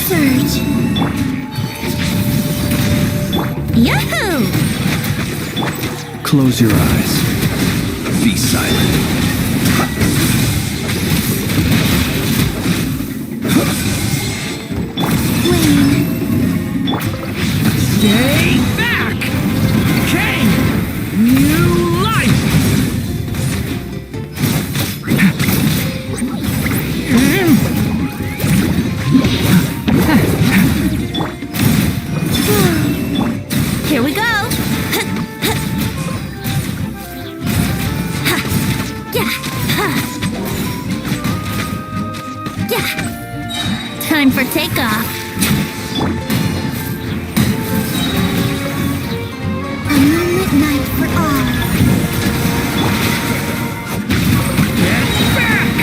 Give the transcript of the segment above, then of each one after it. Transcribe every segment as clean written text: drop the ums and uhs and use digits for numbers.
Surge. Yahoo! Close your eyes. Be silent. Stay back! King! New life! Here we go! Time for takeoff. A moonlit night for all. Get back!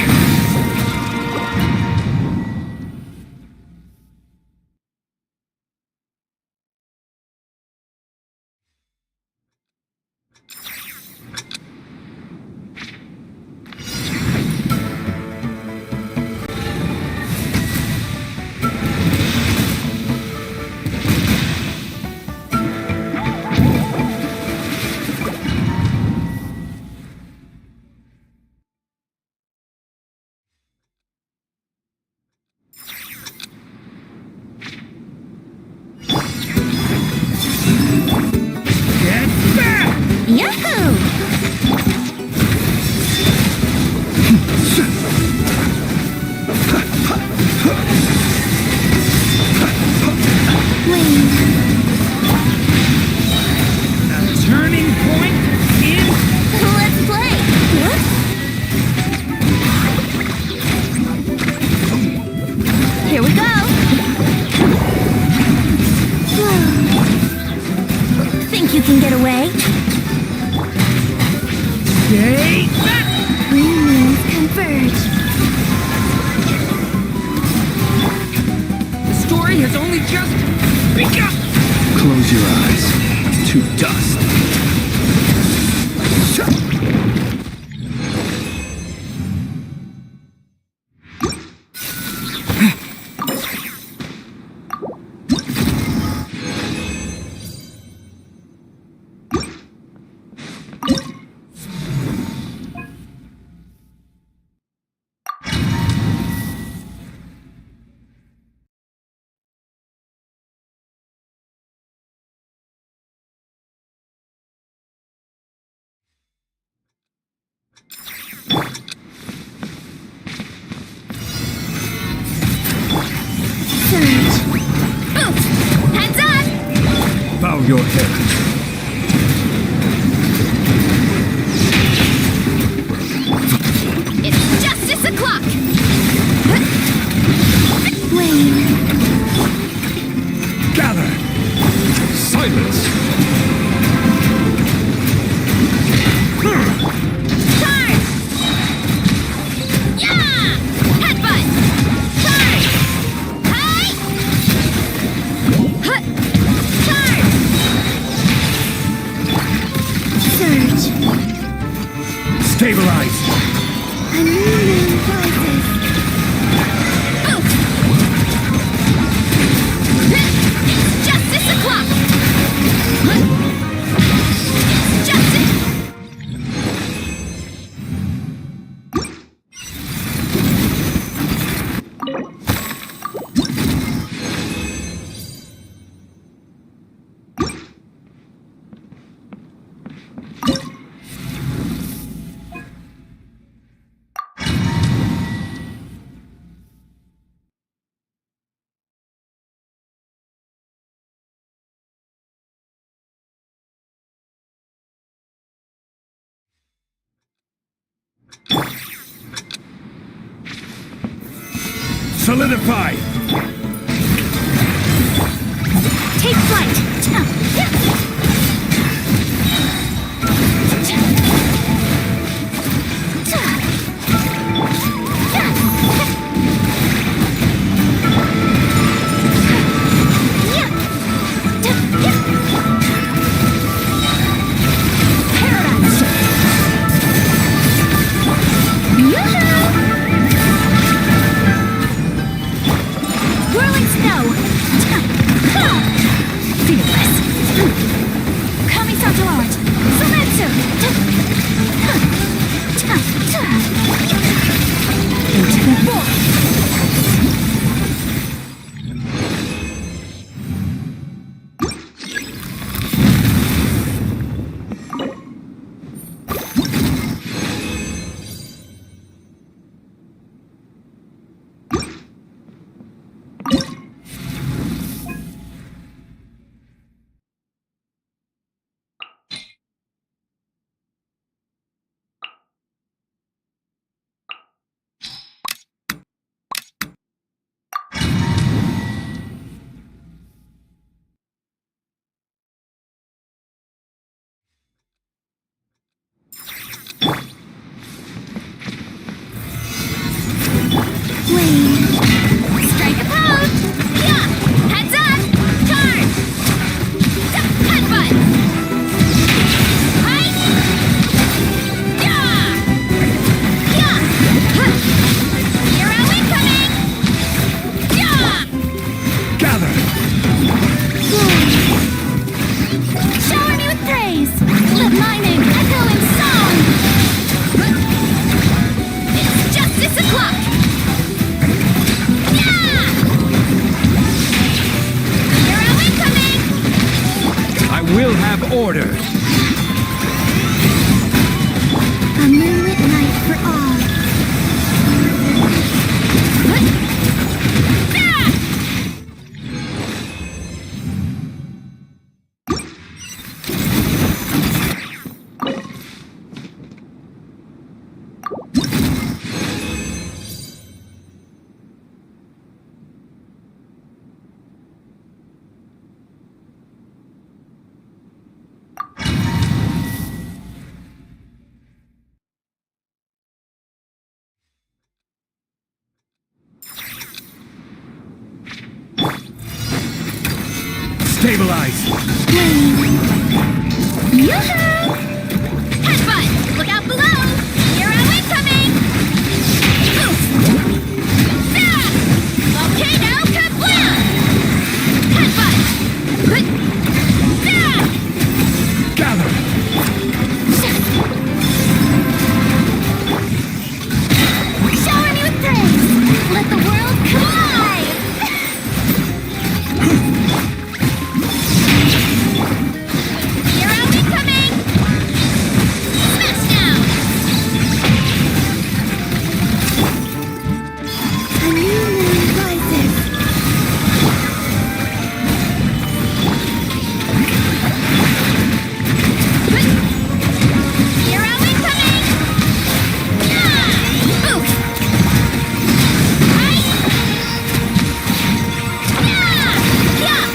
just begun! Close your eyes. To dust. Surge. Boost. Heads up. Bow your head. It's justice o'clock. Wayne. Gather! Silence! Charge. Yeah. Headbutt. Charge. Hi. Hut. Charge. Surge. Stabilize! A new moon rises. Boost. It's justice o'clock. It's justice. Solidify! Take flight. Whirling snow. Fearless. Kami-santo art. Sometsu. Into the void. Strike a pose! Yeah! Heads up! Charge! Headbutt! Hi! Yeah! Yeah! Hero incoming! Yeah! Gather! Shower me with praise! Let my name echo in song! It's justice o'clock! I will have order! A moonlit night for all. Stabilize! Yoo-hoo! Headbutt! Look out below! Hero incoming! Oof! Ah! Volcano kablam! Headbutt! Ah! Gather! Shower me with praise! Let the world come alive! Hero incoming! Smash down! A new moon rises. Hero incoming! Ah! Oof! Right! Ah! Yeah!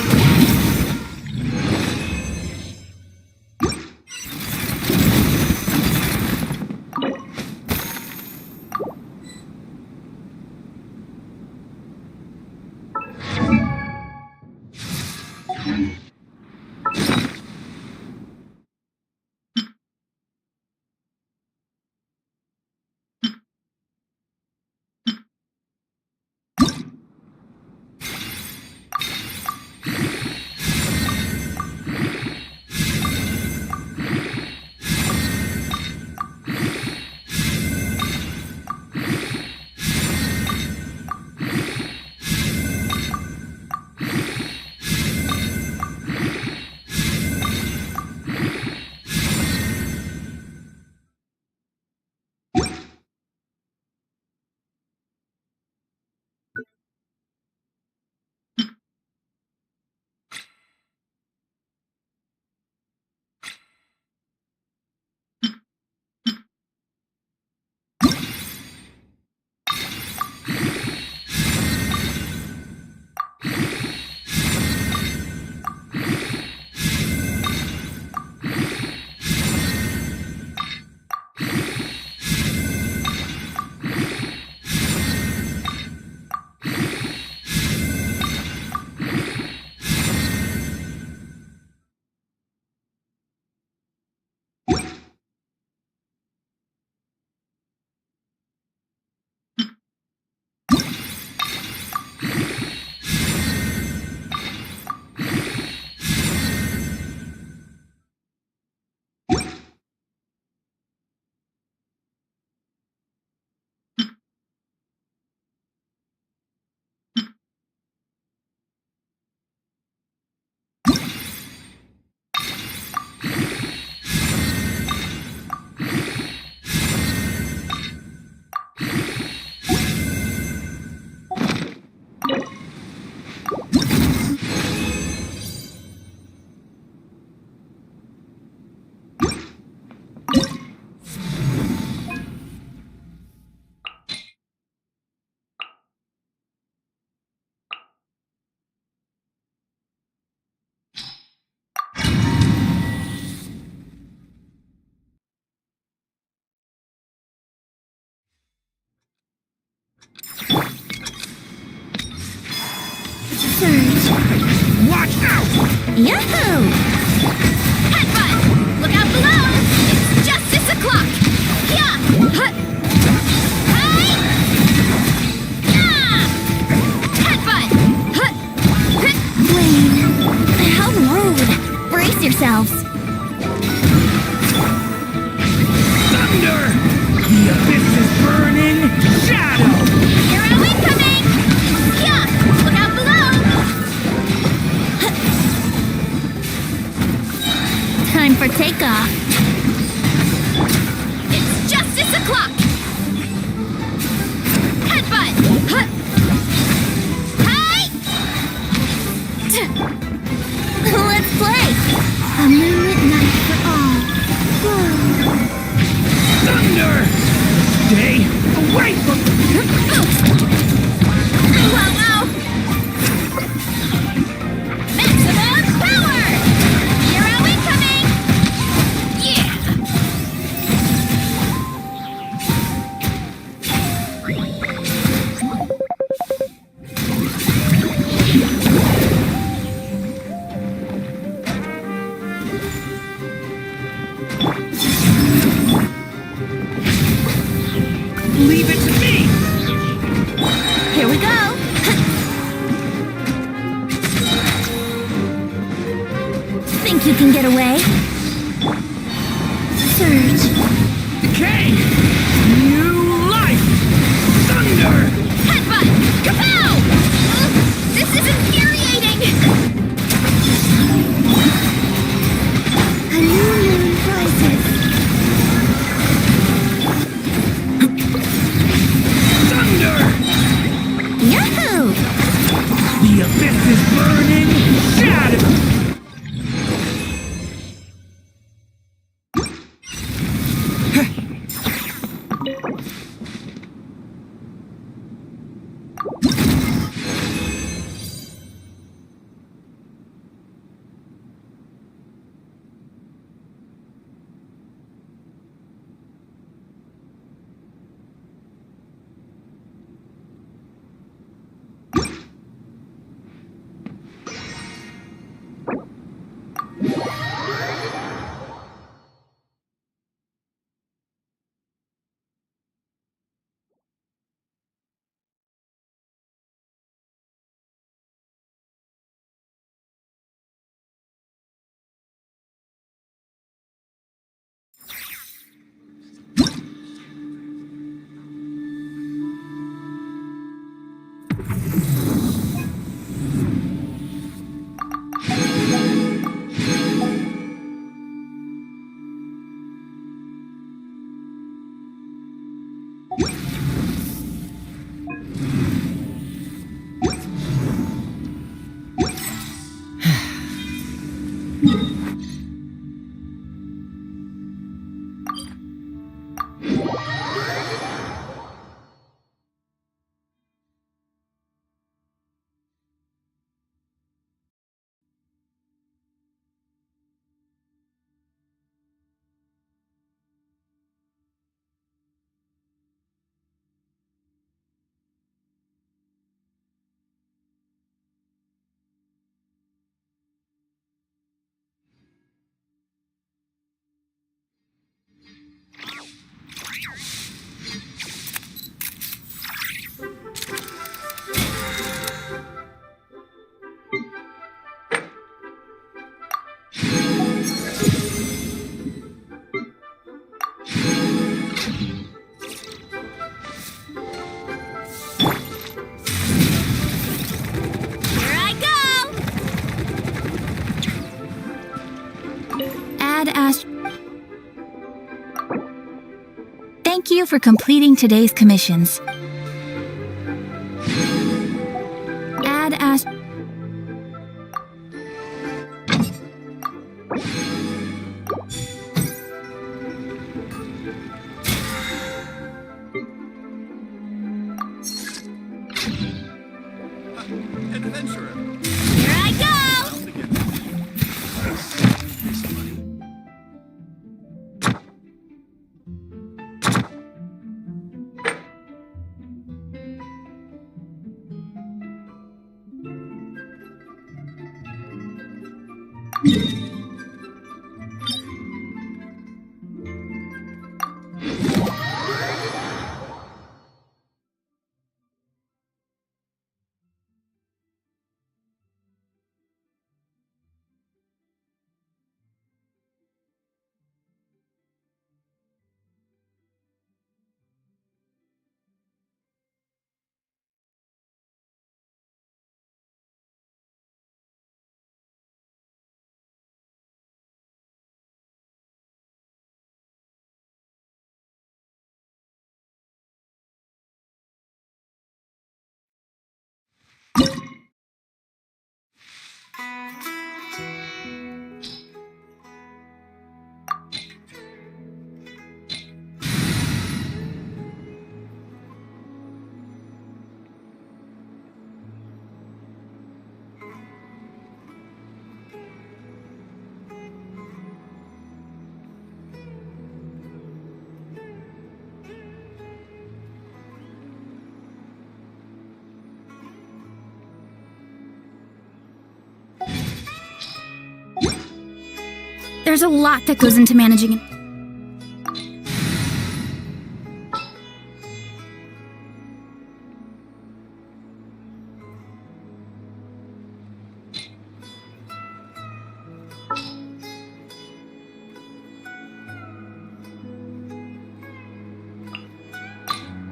Surge. Watch out! Yahoo! Headbutt! Look out below! It's justice o'clock! Yeah! Hut! Hi! Ah! Headbutt! Hut! Hut! Flame! How rude! Brace yourselves! Thunder! The abyss is burning! Shadow! Hero incoming! Yeah! Look out below! Time for takeoff. It's justice o'clock! Headbutt! Hut! Hi! Let's play! A moonlit night for all. Whoa. Thunder! Stay away from Wow! Maximum power! Hero incoming! think you can get away? Surge. Decay! New life! Thunder! Headbutt! Kapow! This is infuriating! A new moon rises. Thunder! Yahoo! The abyss is burning! Shadow! Thank you for completing today's commissions. Add Ast... Adventurer. Here I go! There's a lot that goes into managing it.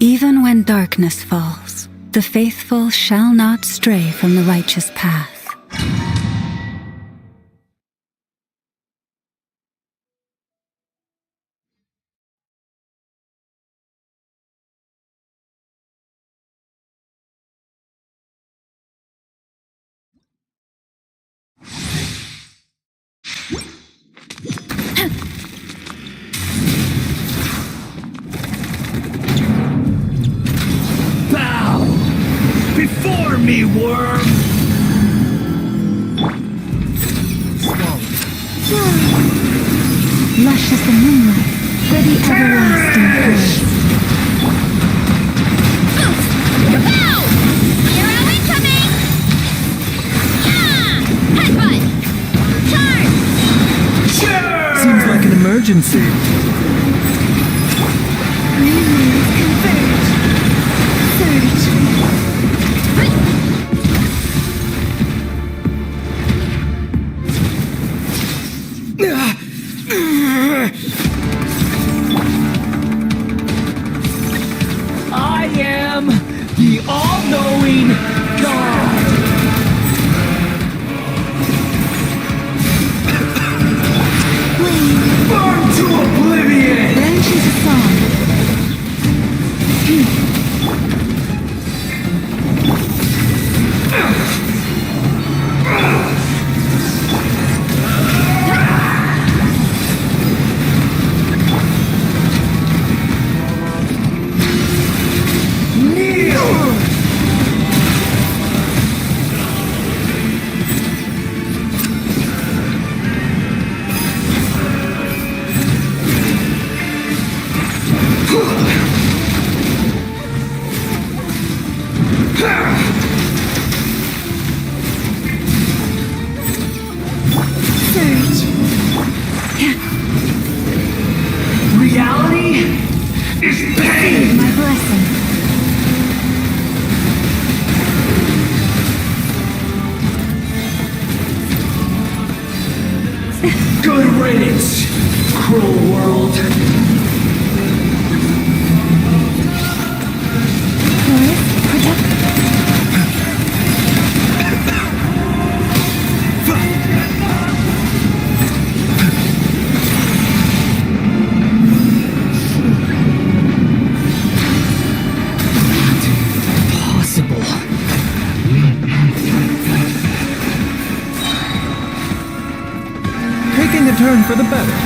Even when darkness falls, the faithful shall not stray from the righteous path. Bow before me, worm! Lush as the moonlight for the everlasting forest. Kapow! Hero incoming! Yeah! Headbutt! Charge! Seems like an emergency. Green moves converge. Surge. I am the all-knowing God! Burn to oblivion! Branches of song. Surge. Reality is pain! My blessing. Good riddance, cruel world! Forest, protect. Possible. Taking a turn for the better.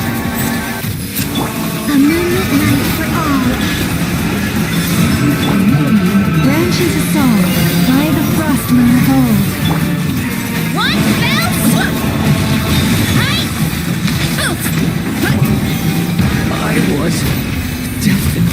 A moonlit night for all. Branches of song by the frost moon of old. One fell swoop! Hi! Oof! I was destined.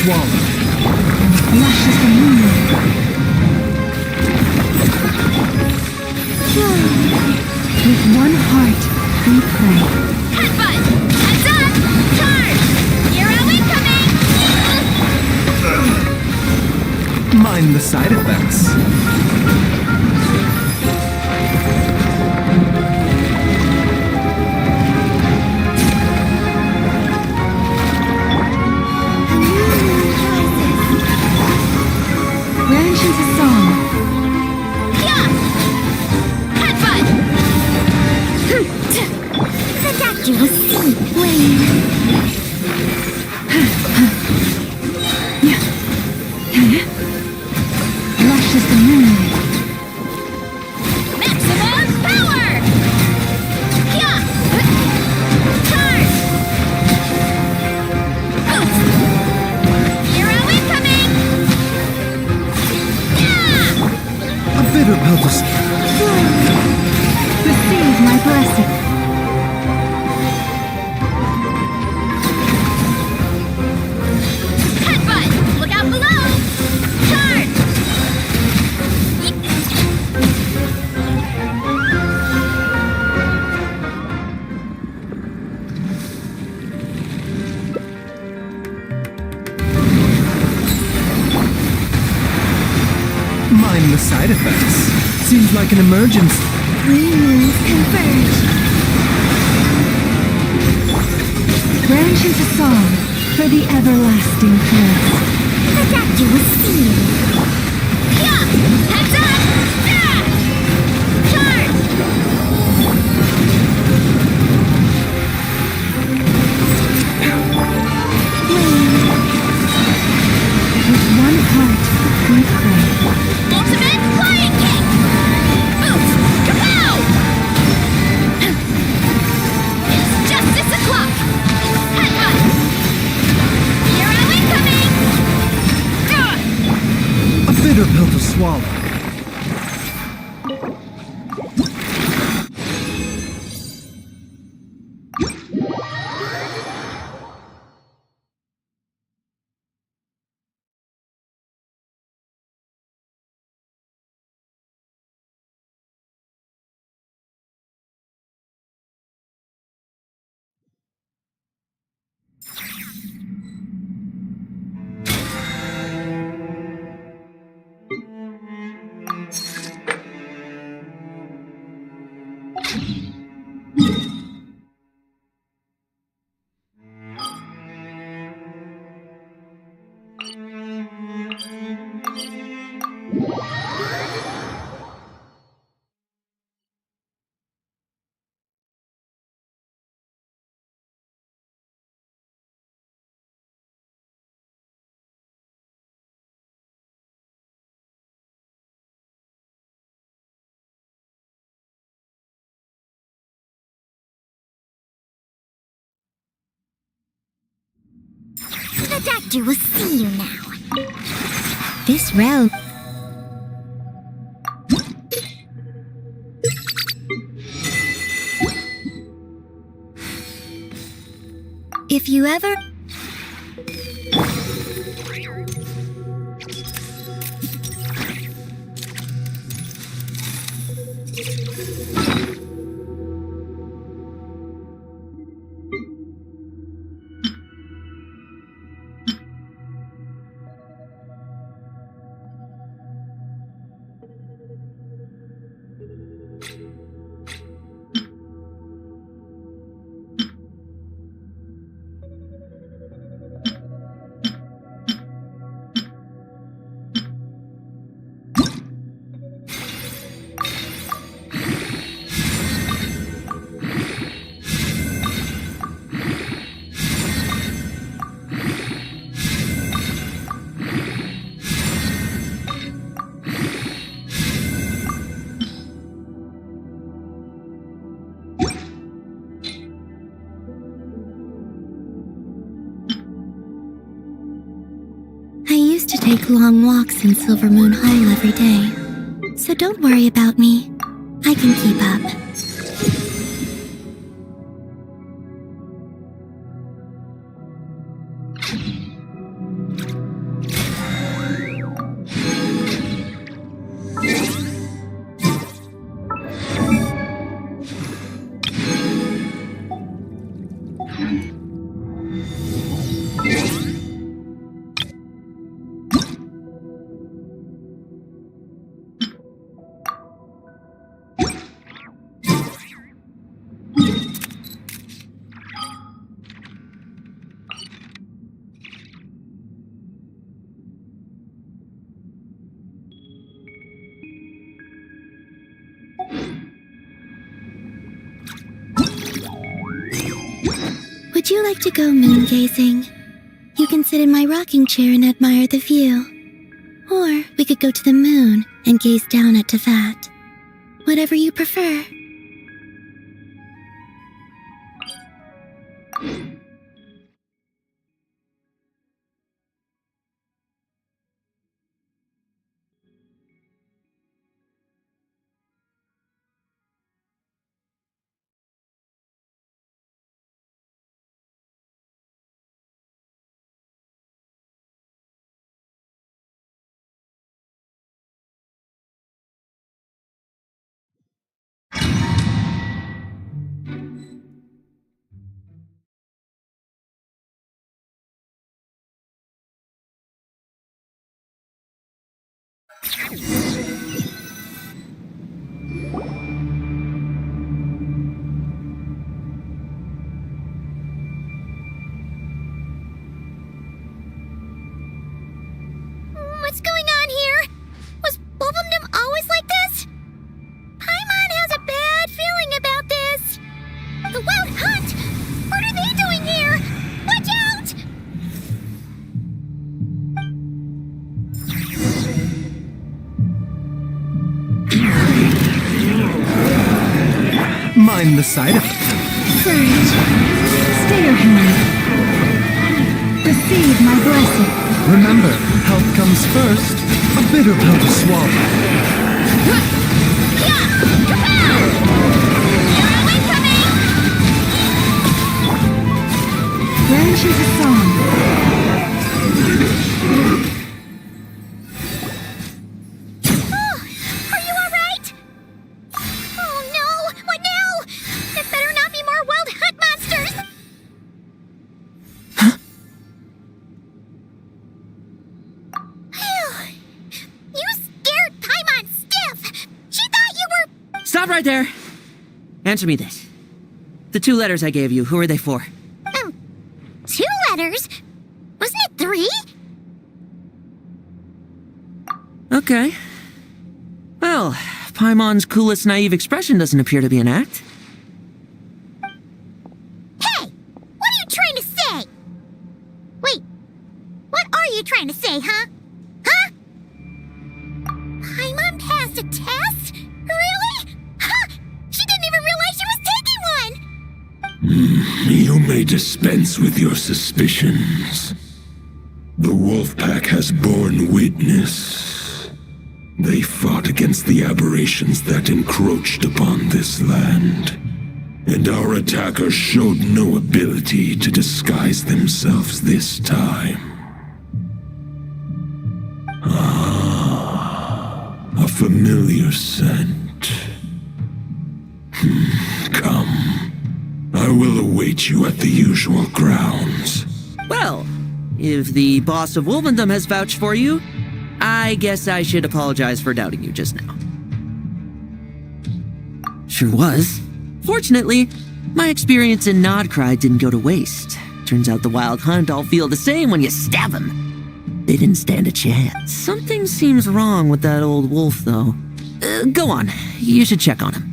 swallow. Luscious the moonlight. With one heart, we pray. Headbutt! Heads up! Charge! Hero incoming! Mind the side effects. Branch into song. Yeah! Headbutt! The doctor will see. Wayne. Lush as the moonlight. Maximum power! Yeah! Charge! Oops! Hero incoming! Yeah! A bitter pill to Receive my blessing. Headbutt! Look out below! Charge! mind the side effects. Seems like an emergency. Three moons converge. Branch into song for the everlasting curse. The doctor will see you. Yeah! Heads up! Yeah! Charge! With one heart, we pray. Ultimate flying kick! Boots! Kapow! It's justice o'clock! Headbutt! Hero incoming! A bitter pill to swallow. The doctor will see you now. This realm... If you ever... I used to take long walks in Silver Moon Hall every day. So don't worry about me. I can keep up. Would you like to go moon gazing? You can sit in my rocking chair and admire the view. Or we could go to the moon and gaze down at Teyvat. Whatever you prefer. What's going on here? Was Windblume always like this? Paimon has a bad feeling about this. The Wild Hunt! What are they doing here? Watch out! Mind the side effects. Sage, stay your hand. Receive my blessing. Remember, health comes first. A bitter pill to swallow. Branches a song. Are you alright? Oh no! What now? There better not be more Wild Hunt monsters! You scared Paimon stiff! She thought you were... Stop right there! Answer me this. The 2 letters I gave you, who are they for? 2 letters? Wasn't it 3? Okay. Well, Paimon's coolest naive expression doesn't appear to be an act. Hey! What are you trying to say? Wait, what are you trying to say, huh? Huh? Paimon passed a test? Really? Huh? She didn't even realize she was taking one! You may dispense with your suspicions. The Wolfpack has borne witness. They fought against the aberrations that encroached upon this land, and our attackers showed no ability to disguise themselves this time. A familiar scent. Come. I will await you at the usual grounds. Well, if the boss of Wolvendom has vouched for you, I guess I should apologize for doubting you just now. Sure was. Fortunately, my experience in Nodcry didn't go to waste. Turns out the Wild Hunt all feel the same when you stab them. They didn't stand a chance. Something seems wrong with that old wolf, though. Go on. You should check on him.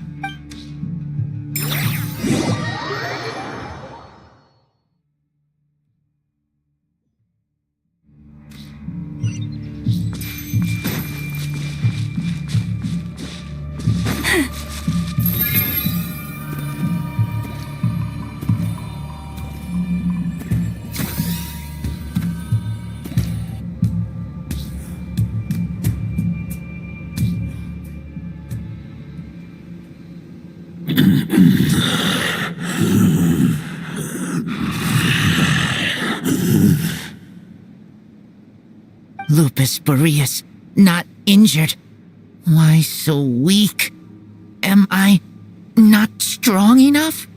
Lupus Boreas, not injured. Why so weak? Am I not strong enough?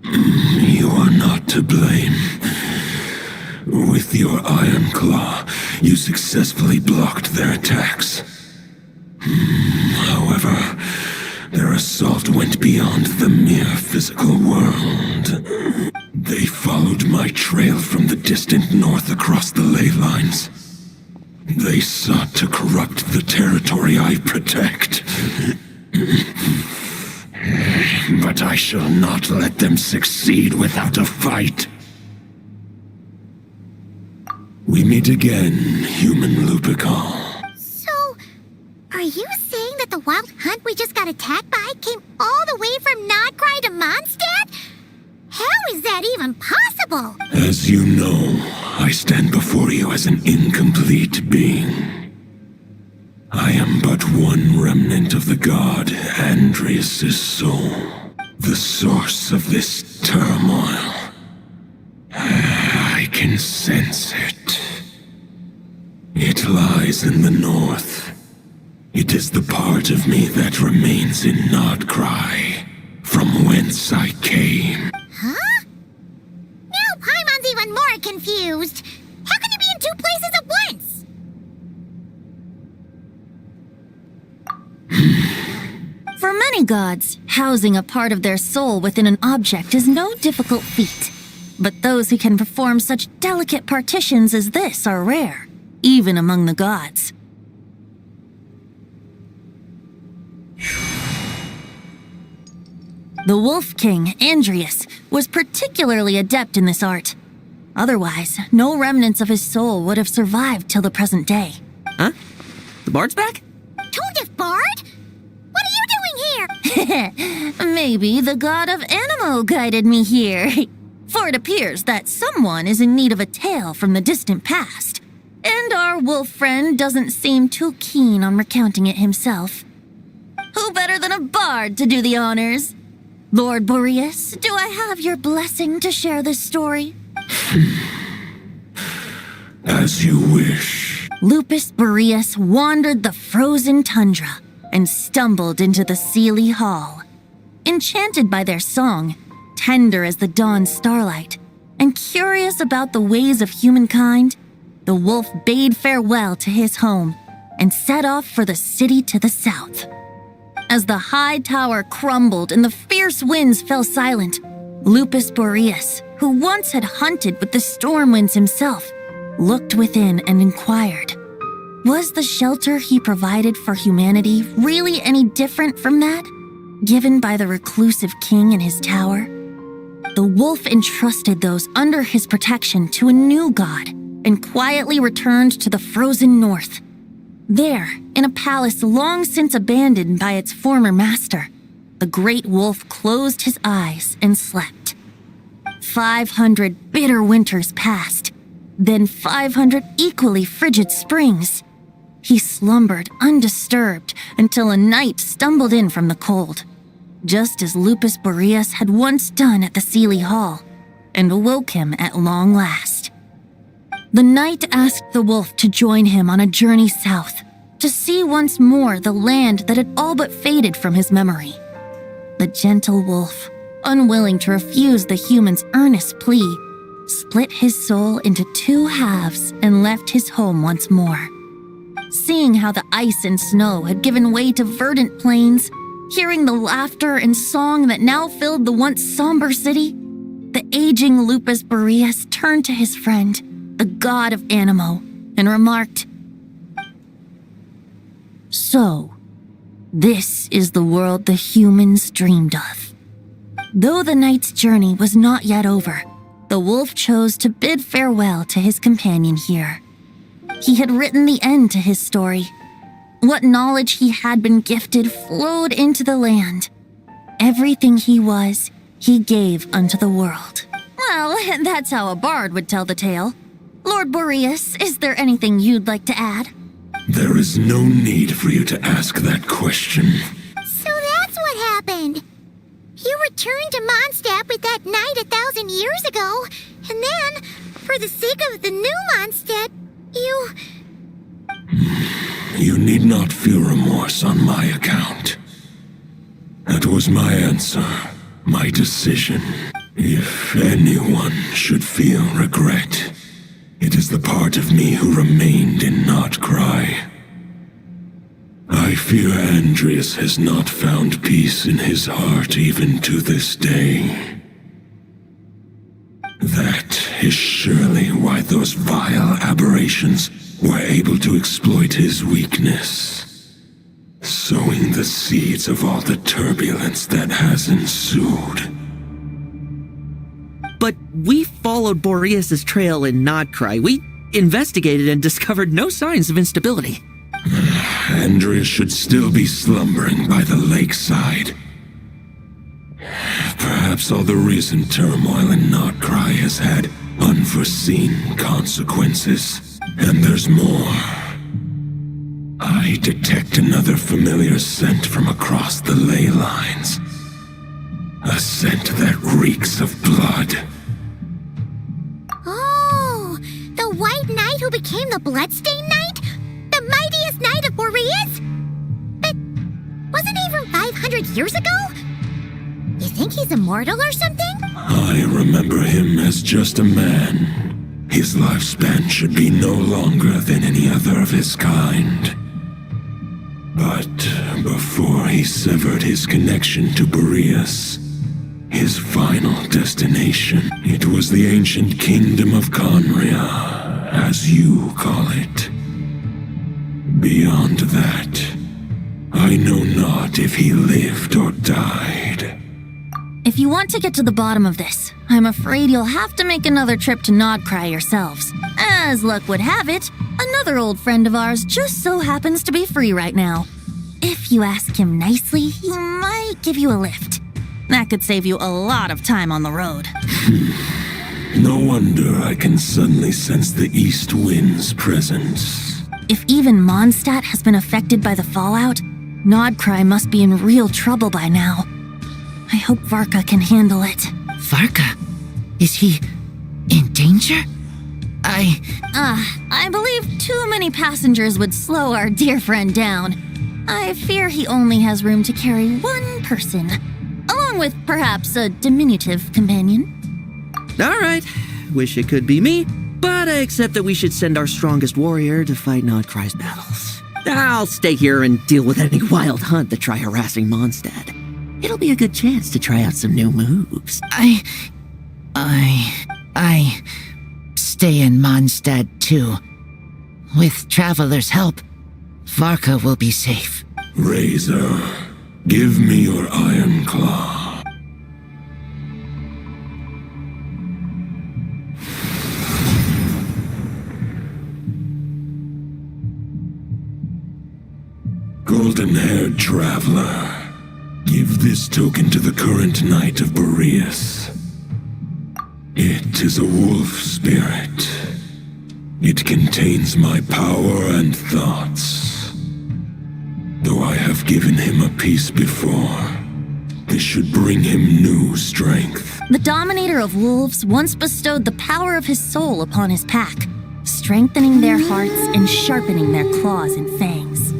You are not to blame. With your Iron Claw, you successfully blocked their attacks. However, their assault went beyond the mere physical world. They followed my trail from the distant north across the ley lines. They sought to corrupt the territory I protect. but I shall not let them succeed without a fight. We meet again, human Lupical. So, are you saying that the wild hunt we just got attacked by came all the way from Nodcry to Mondstadt? How is that even possible? As you know, I stand before you as an incomplete being. I am but one remnant of the god Andrias' soul, the source of this turmoil. I can sense it. It lies in the north. It is the part of me that remains in Nodcry, from whence I came. Huh? Now Paimon's even more confused. How can you be in two places at once? For many gods, housing a part of their soul within an object is no difficult feat. But those who can perform such delicate partitions as this are rare, even among the gods. The Wolf King, Andrias, was particularly adept in this art. Otherwise, no remnants of his soul would have survived till the present day. Huh? The bard's back? Toadif Bard? What are you doing here? Maybe the god of Anemo guided me here. For it appears that someone is in need of a tale from the distant past, and our wolf friend doesn't seem too keen on recounting it himself. Who better than a bard to do the honors? Lord Boreas, do I have your blessing to share this story? As you wish. Lupus Boreas wandered the frozen tundra and stumbled into the Seelie Hall. Enchanted by their song, tender as the dawn starlight, and curious about the ways of humankind, the wolf bade farewell to his home and set off for the city to the south. As the high tower crumbled and the fierce winds fell silent, Lupus Boreas, who once had hunted with the storm winds himself, looked within and inquired, was the shelter he provided for humanity really any different from that given by the reclusive king in his tower? The wolf entrusted those under his protection to a new god and quietly returned to the frozen north. There, in a palace long since abandoned by its former master, the great wolf closed his eyes and slept. 500 bitter winters passed, then 500 equally frigid springs. He slumbered undisturbed until a night stumbled in from the cold, just as Lupus Boreas had once done at the Seelie Hall, and awoke him at long last. The knight asked the wolf to join him on a journey south, to see once more the land that had all but faded from his memory. The gentle wolf, unwilling to refuse the human's earnest plea, split his soul into two halves and left his home once more. Seeing how the ice and snow had given way to verdant plains, hearing the laughter and song that now filled the once somber city, the aging Lupus Boreas turned to his friend, the god of Anemo, and remarked, "So, this is the world the humans dreamed of." Though the knight's journey was not yet over, the wolf chose to bid farewell to his companion here. He had written the end to his story. What knowledge he had been gifted flowed into the land. Everything he was, he gave unto the world. Well, that's how a bard would tell the tale. Lord Boreas, is there anything you'd like to add? There is no need for you to ask that question. So that's what happened. You returned to Mondstadt with that knight 1,000 years ago, and then, for the sake of the new Mondstadt, you... You need not feel remorse on my account. That was my answer, my decision. If anyone should feel regret, it is the part of me who remained in Nodcry. I fear Andrias has not found peace in his heart even to this day. That is surely why those vile aberrations were able to exploit his weakness. sowing the seeds of all the turbulence that has ensued. But we followed Boreas' trail in Nodcry. We investigated and discovered no signs of instability. Andrea should still be slumbering by the lakeside. Perhaps all the recent turmoil in Nodcry has had unforeseen consequences. And there's more. I detect another familiar scent from across the ley lines. A scent that reeks of blood. Oh, the White Knight who became the Bloodstained Knight? The mightiest knight of Boreas? But wasn't he from 500 years ago? You think he's immortal or something? I remember him as just a man. His lifespan should be no longer than any other of his kind. But before he severed his connection to Boreas, his final destination, it was the ancient kingdom of Conria, as you call it. Beyond that, I know not if he lived or died. If you want to get to the bottom of this, I'm afraid you'll have to make another trip to Nodcry yourselves. As luck would have it, another old friend of ours just so happens to be free right now. If you ask him nicely, he might give you a lift. That could save you a lot of time on the road. No wonder I can suddenly sense the east wind's presence. If even Mondstadt has been affected by the fallout, Nodcry must be in real trouble by now. I hope Varka can handle it. Varka? Is he in danger? I believe too many passengers would slow our dear friend down. I fear he only has room to carry one person, along with perhaps a diminutive companion. All right, wish it could be me, but I accept that we should send our strongest warrior to fight Nodcry's battles. I'll stay here and deal with any wild hunt that try harassing Mondstadt. It'll be a good chance to try out some new moves. I stay in Mondstadt too. With Traveler's help, Varka will be safe. Razor, give me your iron claw. Golden-haired traveler, give this token to the current knight of Boreas. It is a wolf spirit. It contains my power and thoughts. Though I have given him a piece before, this should bring him new strength. The Dominator of Wolves once bestowed the power of his soul upon his pack, strengthening their hearts and sharpening their claws and fangs.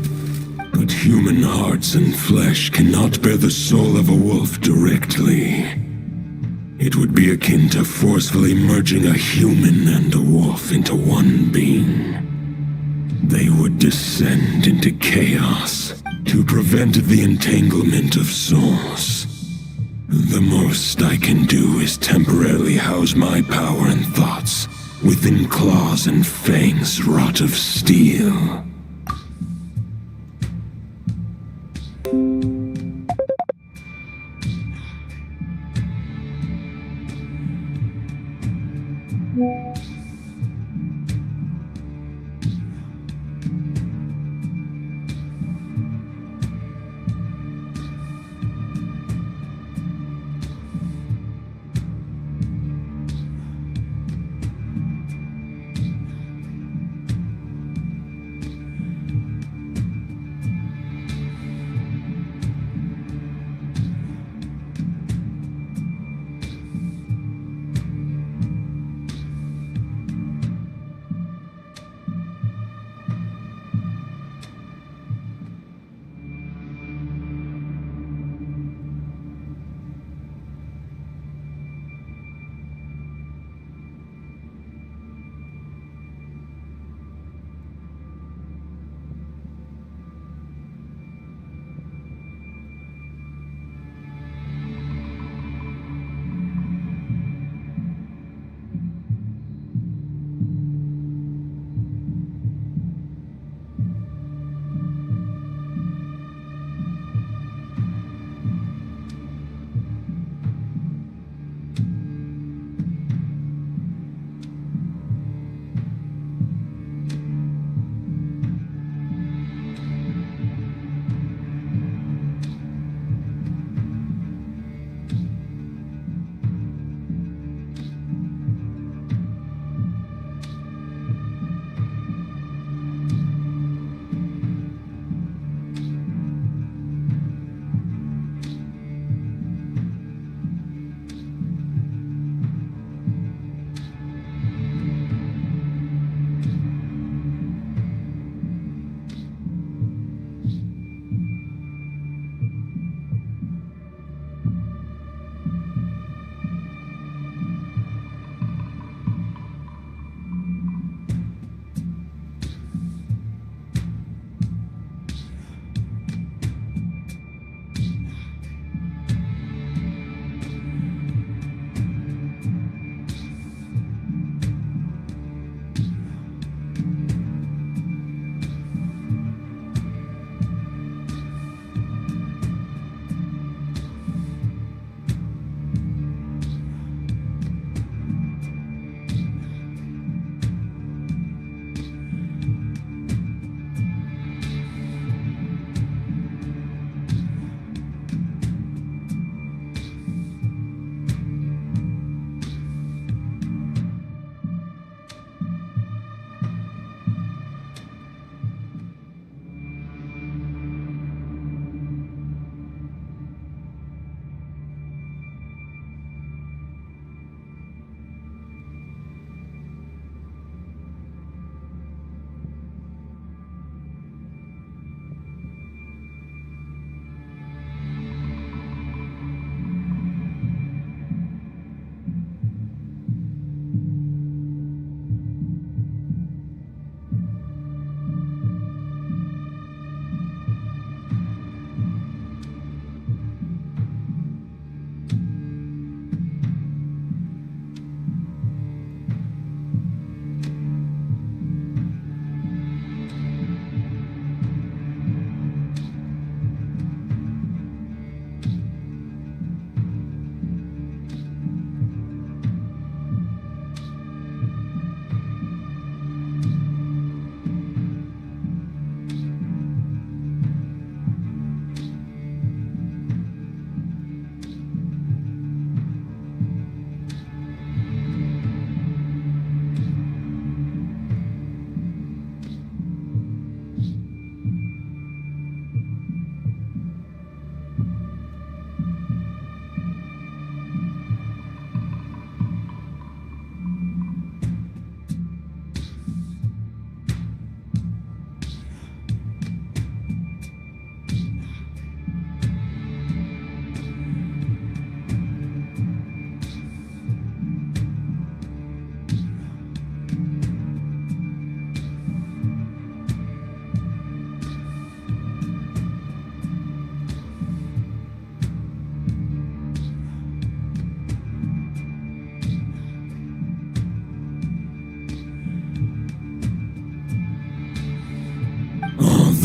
But human hearts and flesh cannot bear the soul of a wolf directly. It would be akin to forcefully merging a human and a wolf into one being. They would descend into chaos to prevent the entanglement of souls. The most I can do is temporarily house my power and thoughts within claws and fangs wrought of steel.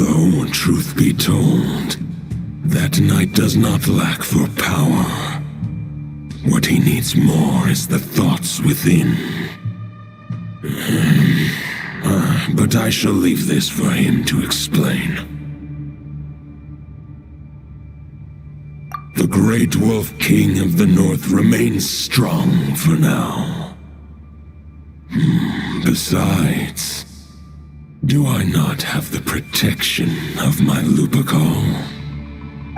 Though, truth be told, that knight does not lack for power. What he needs more is the thoughts within. But I shall leave this for him to explain. The Great Wolf King of the North remains strong for now. Besides, do I not have the protection of my Lupacol?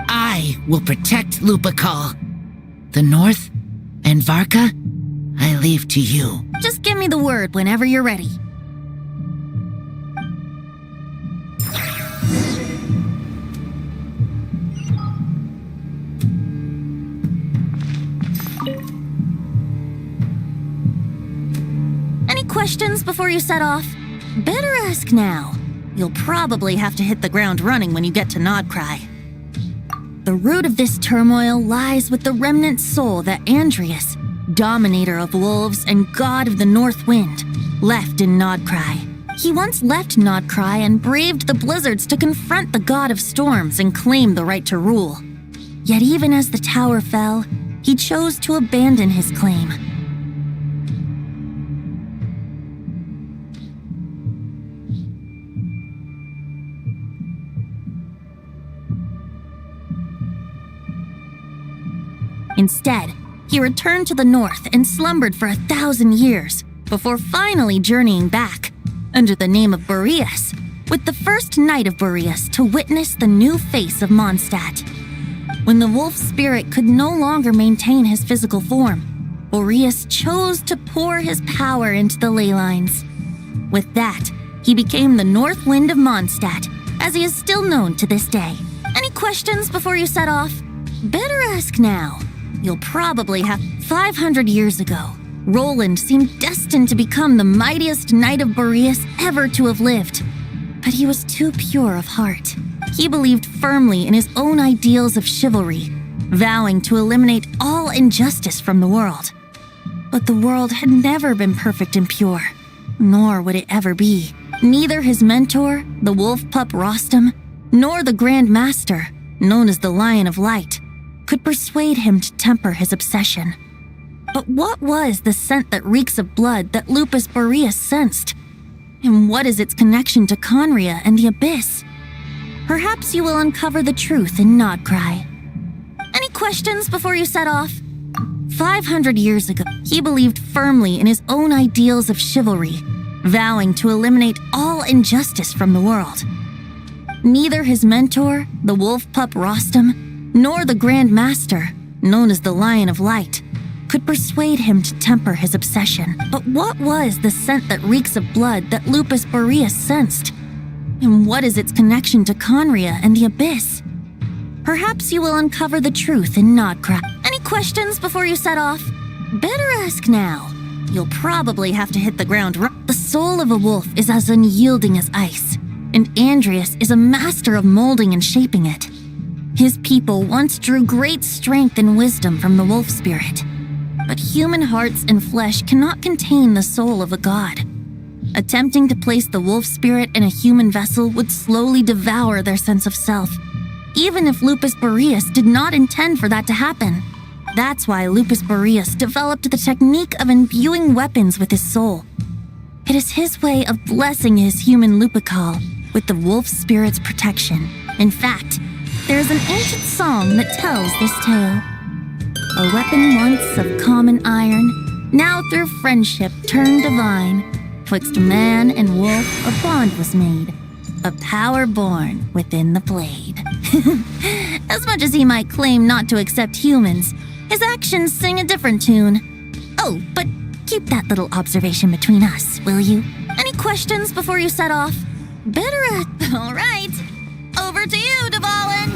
I will protect Lupacol. The North and Varka, I leave to you. Just give me the word whenever you're ready. Any questions before you set off? Better ask now. You'll probably have to hit the ground running when you get to Nodcry. The root of this turmoil lies with the remnant soul that Andreas, dominator of wolves and god of the North Wind, left in Nodcry. He once left Nodcry and braved the blizzards to confront the god of storms and claim the right to rule. Yet even as the tower fell, he chose to abandon his claim. Instead, he returned to the north and slumbered for 1,000 years before finally journeying back, under the name of Boreas, with the first Knight of Boreas to witness the new face of Mondstadt. When the wolf spirit could no longer maintain his physical form, Boreas chose to pour his power into the ley lines. With that, he became the North Wind of Mondstadt, as he is still known to this day. Any questions before you set off? Better ask now. You'll probably have 500 years ago. Roland seemed destined to become the mightiest Knight of Boreas ever to have lived. But he was too pure of heart. He believed firmly in his own ideals of chivalry, vowing to eliminate all injustice from the world. But the world had never been perfect and pure, nor would it ever be. Neither his mentor, the wolf pup Rostam, nor the Grand Master, known as the Lion of Light, could persuade him to temper his obsession. But what was the scent that reeks of blood that Lupus Boreas sensed? And what is its connection to Conria and the Abyss? Perhaps you will uncover the truth in Nodcry. Any questions before you set off? 500 years ago, he believed firmly in his own ideals of chivalry, vowing to eliminate all injustice from the world. Neither his mentor, the wolf pup Rostam, nor the Grand Master, known as the Lion of Light, could persuade him to temper his obsession. But what was the scent that reeks of blood that Lupus Boreas sensed? And what is its connection to Conria and the Abyss? Perhaps you will uncover the truth in Nodcry. Any questions before you set off? Better ask now. You'll probably have to hit the ground running. The soul of a wolf is as unyielding as ice, and Andreas is a master of molding and shaping it. His people once drew great strength and wisdom from the wolf spirit, but human hearts and flesh cannot contain the soul of a god. Attempting to place the wolf spirit in a human vessel would slowly devour their sense of self, even if Lupus Boreas did not intend for that to happen. That's why Lupus Boreas developed the technique of imbuing weapons with his soul. It is his way of blessing his human Lupacol with the wolf spirit's protection. In fact, there is an ancient song that tells this tale. A weapon once of common iron, now through friendship turned divine. 'Twixt man and wolf a bond was made, a power born within the blade. As much as he might claim not to accept humans, his actions sing a different tune. Oh, but keep that little observation between us, will you? Any questions before you set off? Better all right. Over to you, Dvalin.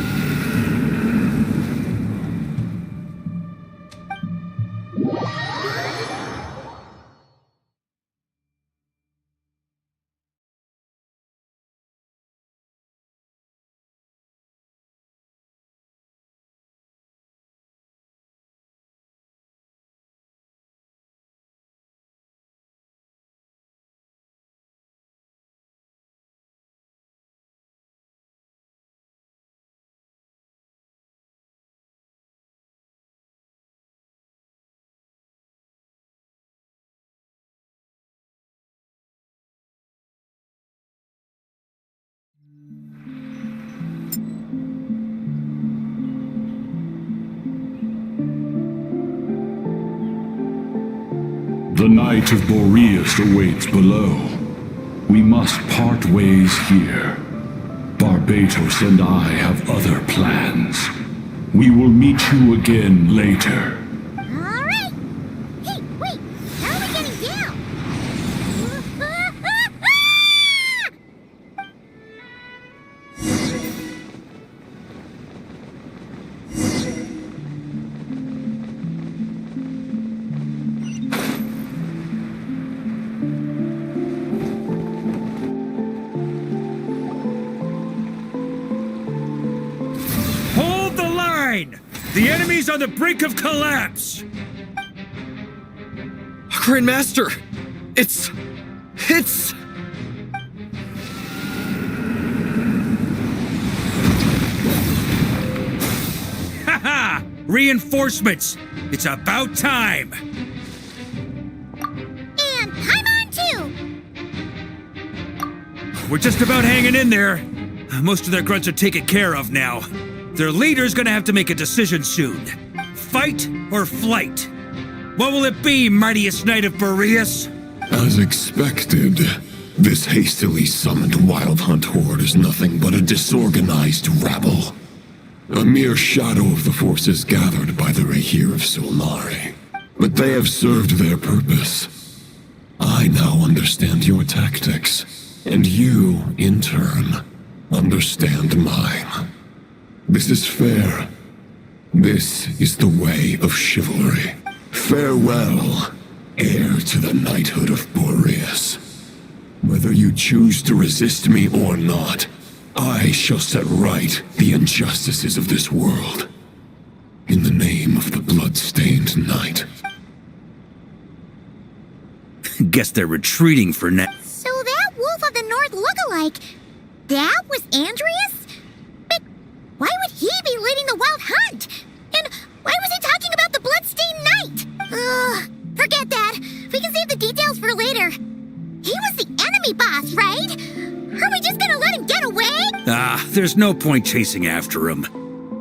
The Knight of Boreas awaits below. We must part ways here. Barbatos and I have other plans. We will meet you again later. Alright! Hey, wait! How are we getting down? Hold the line! The enemy's on the brink of collapse! Grand Master! It's... Haha! Reinforcements! It's about time! And I'm on too! We're just about hanging in there. Most of their grunts are taken care of now. Their leader's gonna have to make a decision soon. Fight or flight? What will it be, mightiest Knight of Boreas? As expected, this hastily summoned Wild Hunt horde is nothing but a disorganized rabble. A mere shadow of the forces gathered by the Rahir of Solnari. But they have served their purpose. I now understand your tactics, and you, in turn, understand mine. This is fair. This is the way of chivalry. Farewell, heir to the knighthood of Boreas. Whether you choose to resist me or not, I shall set right the injustices of this world. In the name of the blood-stained knight. Guess they're retreating for now. So that Wolf of the North lookalike, that was Andreas? But why would he be leading the Wild Hunt? And why was he talking about the Bloodstained Knight? Forget that. We can save the details for later. He was the enemy boss, right? Are we just gonna let him get away? There's no point chasing after him.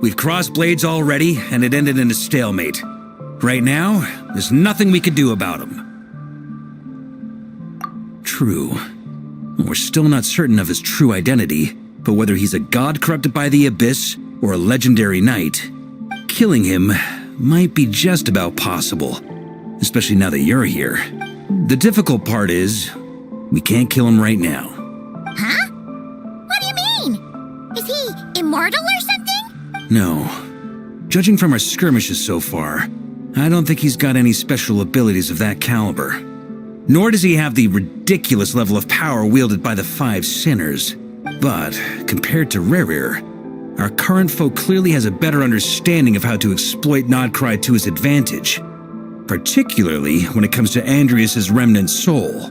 We've crossed blades already, and it ended in a stalemate. Right now, there's nothing we can do about him. True. We're still not certain of his true identity, but whether he's a god corrupted by the Abyss or a legendary knight, killing him might be just about possible, especially now that you're here. The difficult part is, we can't kill him right now. Huh? What do you mean? Is he immortal or something? No. Judging from our skirmishes so far, I don't think he's got any special abilities of that caliber. Nor does he have the ridiculous level of power wielded by the Five Sinners. But, compared to Rerir, our current foe clearly has a better understanding of how to exploit Nodcry to his advantage, particularly when it comes to Andreas' remnant soul.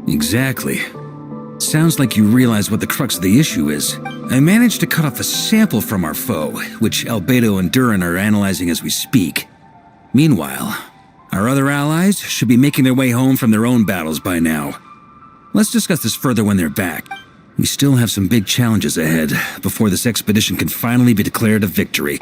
Exactly. Sounds like you realize what the crux of the issue is. I managed to cut off a sample from our foe, which Albedo and Duran are analyzing as we speak. Meanwhile, our other allies should be making their way home from their own battles by now. Let's discuss this further when they're back. We still have some big challenges ahead before this expedition can finally be declared a victory.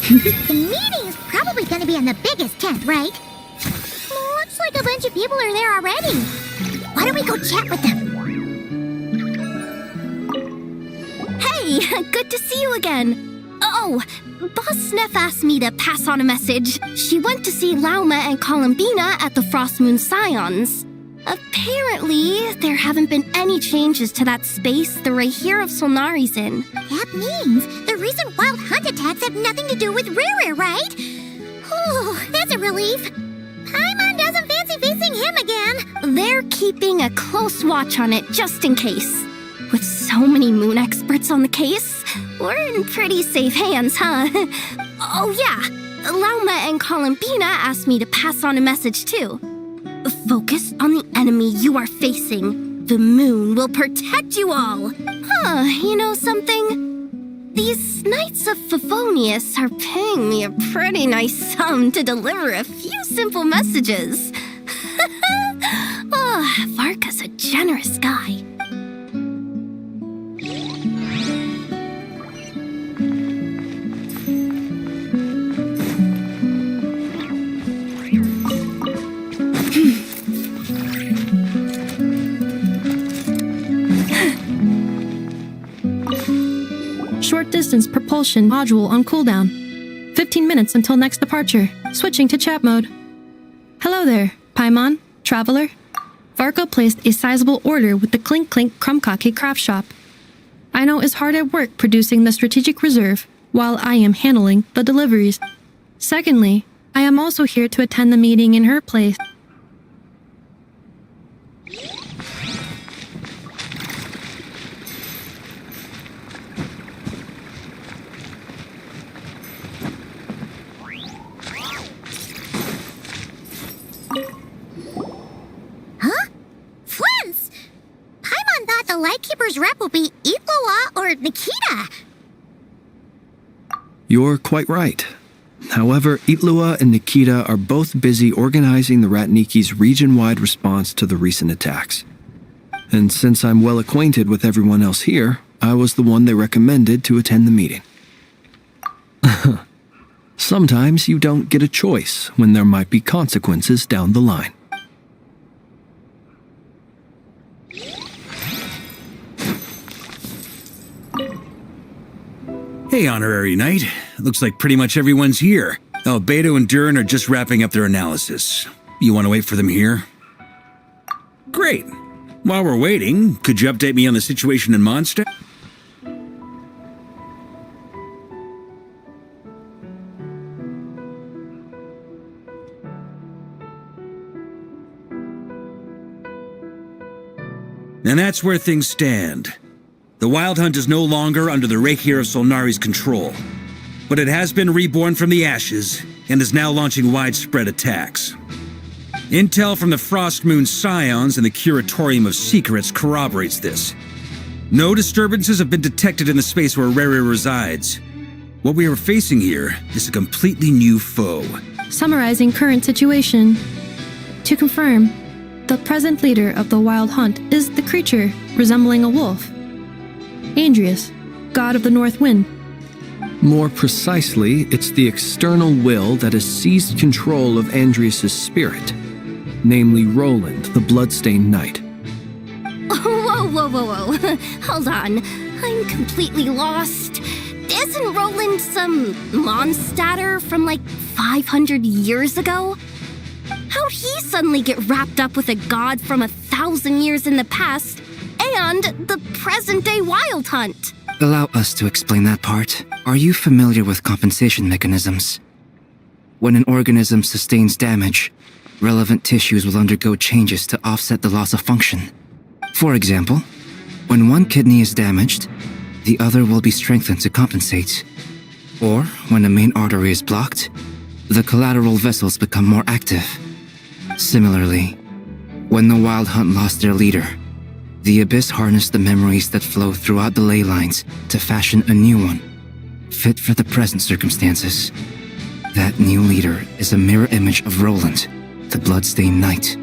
The meeting is probably gonna be in the biggest tent, right? Looks like a bunch of people are there already. Why don't we go chat with them? Hey, good to see you again. Oh, Boss Sneff asked me to pass on a message. She went to see Lauma and Columbina at the Frost Moon Scions. Apparently, there haven't been any changes to that space the Rahir of Solnari's in. That means the recent Wild Hunt attacks have nothing to do with Rerir, right? Whew, that's a relief. Paimon doesn't fancy facing him again. They're keeping a close watch on it just in case. With so many moon experts on the case, we're in pretty safe hands, huh? Oh yeah, Lauma and Columbina asked me to pass on a message too. Focus on the enemy you are facing. The moon will protect you all. Huh, you know something? These Knights of Favonius are paying me a pretty nice sum to deliver a few simple messages. Oh, Varka's a generous guy. Short distance propulsion module on cooldown. 15 minutes until next departure. Switching to chat mode. Hello there, Paimon, traveler. Varka placed a sizable order with the Clink Clink Krumkake craft shop. Aino is hard at work producing the strategic reserve, while I am handling the deliveries. Secondly, I am also here to attend the meeting in her place. The Lightkeeper's rep will be Itlua or Nikita. You're quite right. However, Itlua and Nikita are both busy organizing the Ratniki's region-wide response to the recent attacks. And since I'm well acquainted with everyone else here, I was the one they recommended to attend the meeting. Sometimes you don't get a choice when there might be consequences down the line. Hey, Honorary Knight. Looks like pretty much everyone's here. Oh, Beto and Durin are just wrapping up their analysis. You want to wait for them here? Great. While we're waiting, could you update me on the situation in Mondstadt? And that's where things stand. The Wild Hunt is no longer under the Reikir of Solnari's control, but it has been reborn from the ashes and is now launching widespread attacks. Intel from the Frostmoon Scions and the Curatorium of Secrets corroborates this. No disturbances have been detected in the space where Rere resides. What we are facing here is a completely new foe. Summarizing current situation. To confirm, the present leader of the Wild Hunt is the creature resembling a wolf. Andrius, god of the North Wind. More precisely, it's the external will that has seized control of Andrius' spirit, namely Roland, the Bloodstained Knight. Whoa. Hold on. I'm completely lost. Isn't Roland some Mondstadter from like 500 years ago? How'd he suddenly get wrapped up with a god from 1,000 years in the past and the present-day Wild Hunt? Allow us to explain that part. Are you familiar with compensation mechanisms? When an organism sustains damage, relevant tissues will undergo changes to offset the loss of function. For example, when one kidney is damaged, the other will be strengthened to compensate. Or, when a main artery is blocked, the collateral vessels become more active. Similarly, when the Wild Hunt lost their leader, the Abyss harnessed the memories that flow throughout the ley lines to fashion a new one, fit for the present circumstances. That new leader is a mirror image of Roland, the Bloodstained Knight.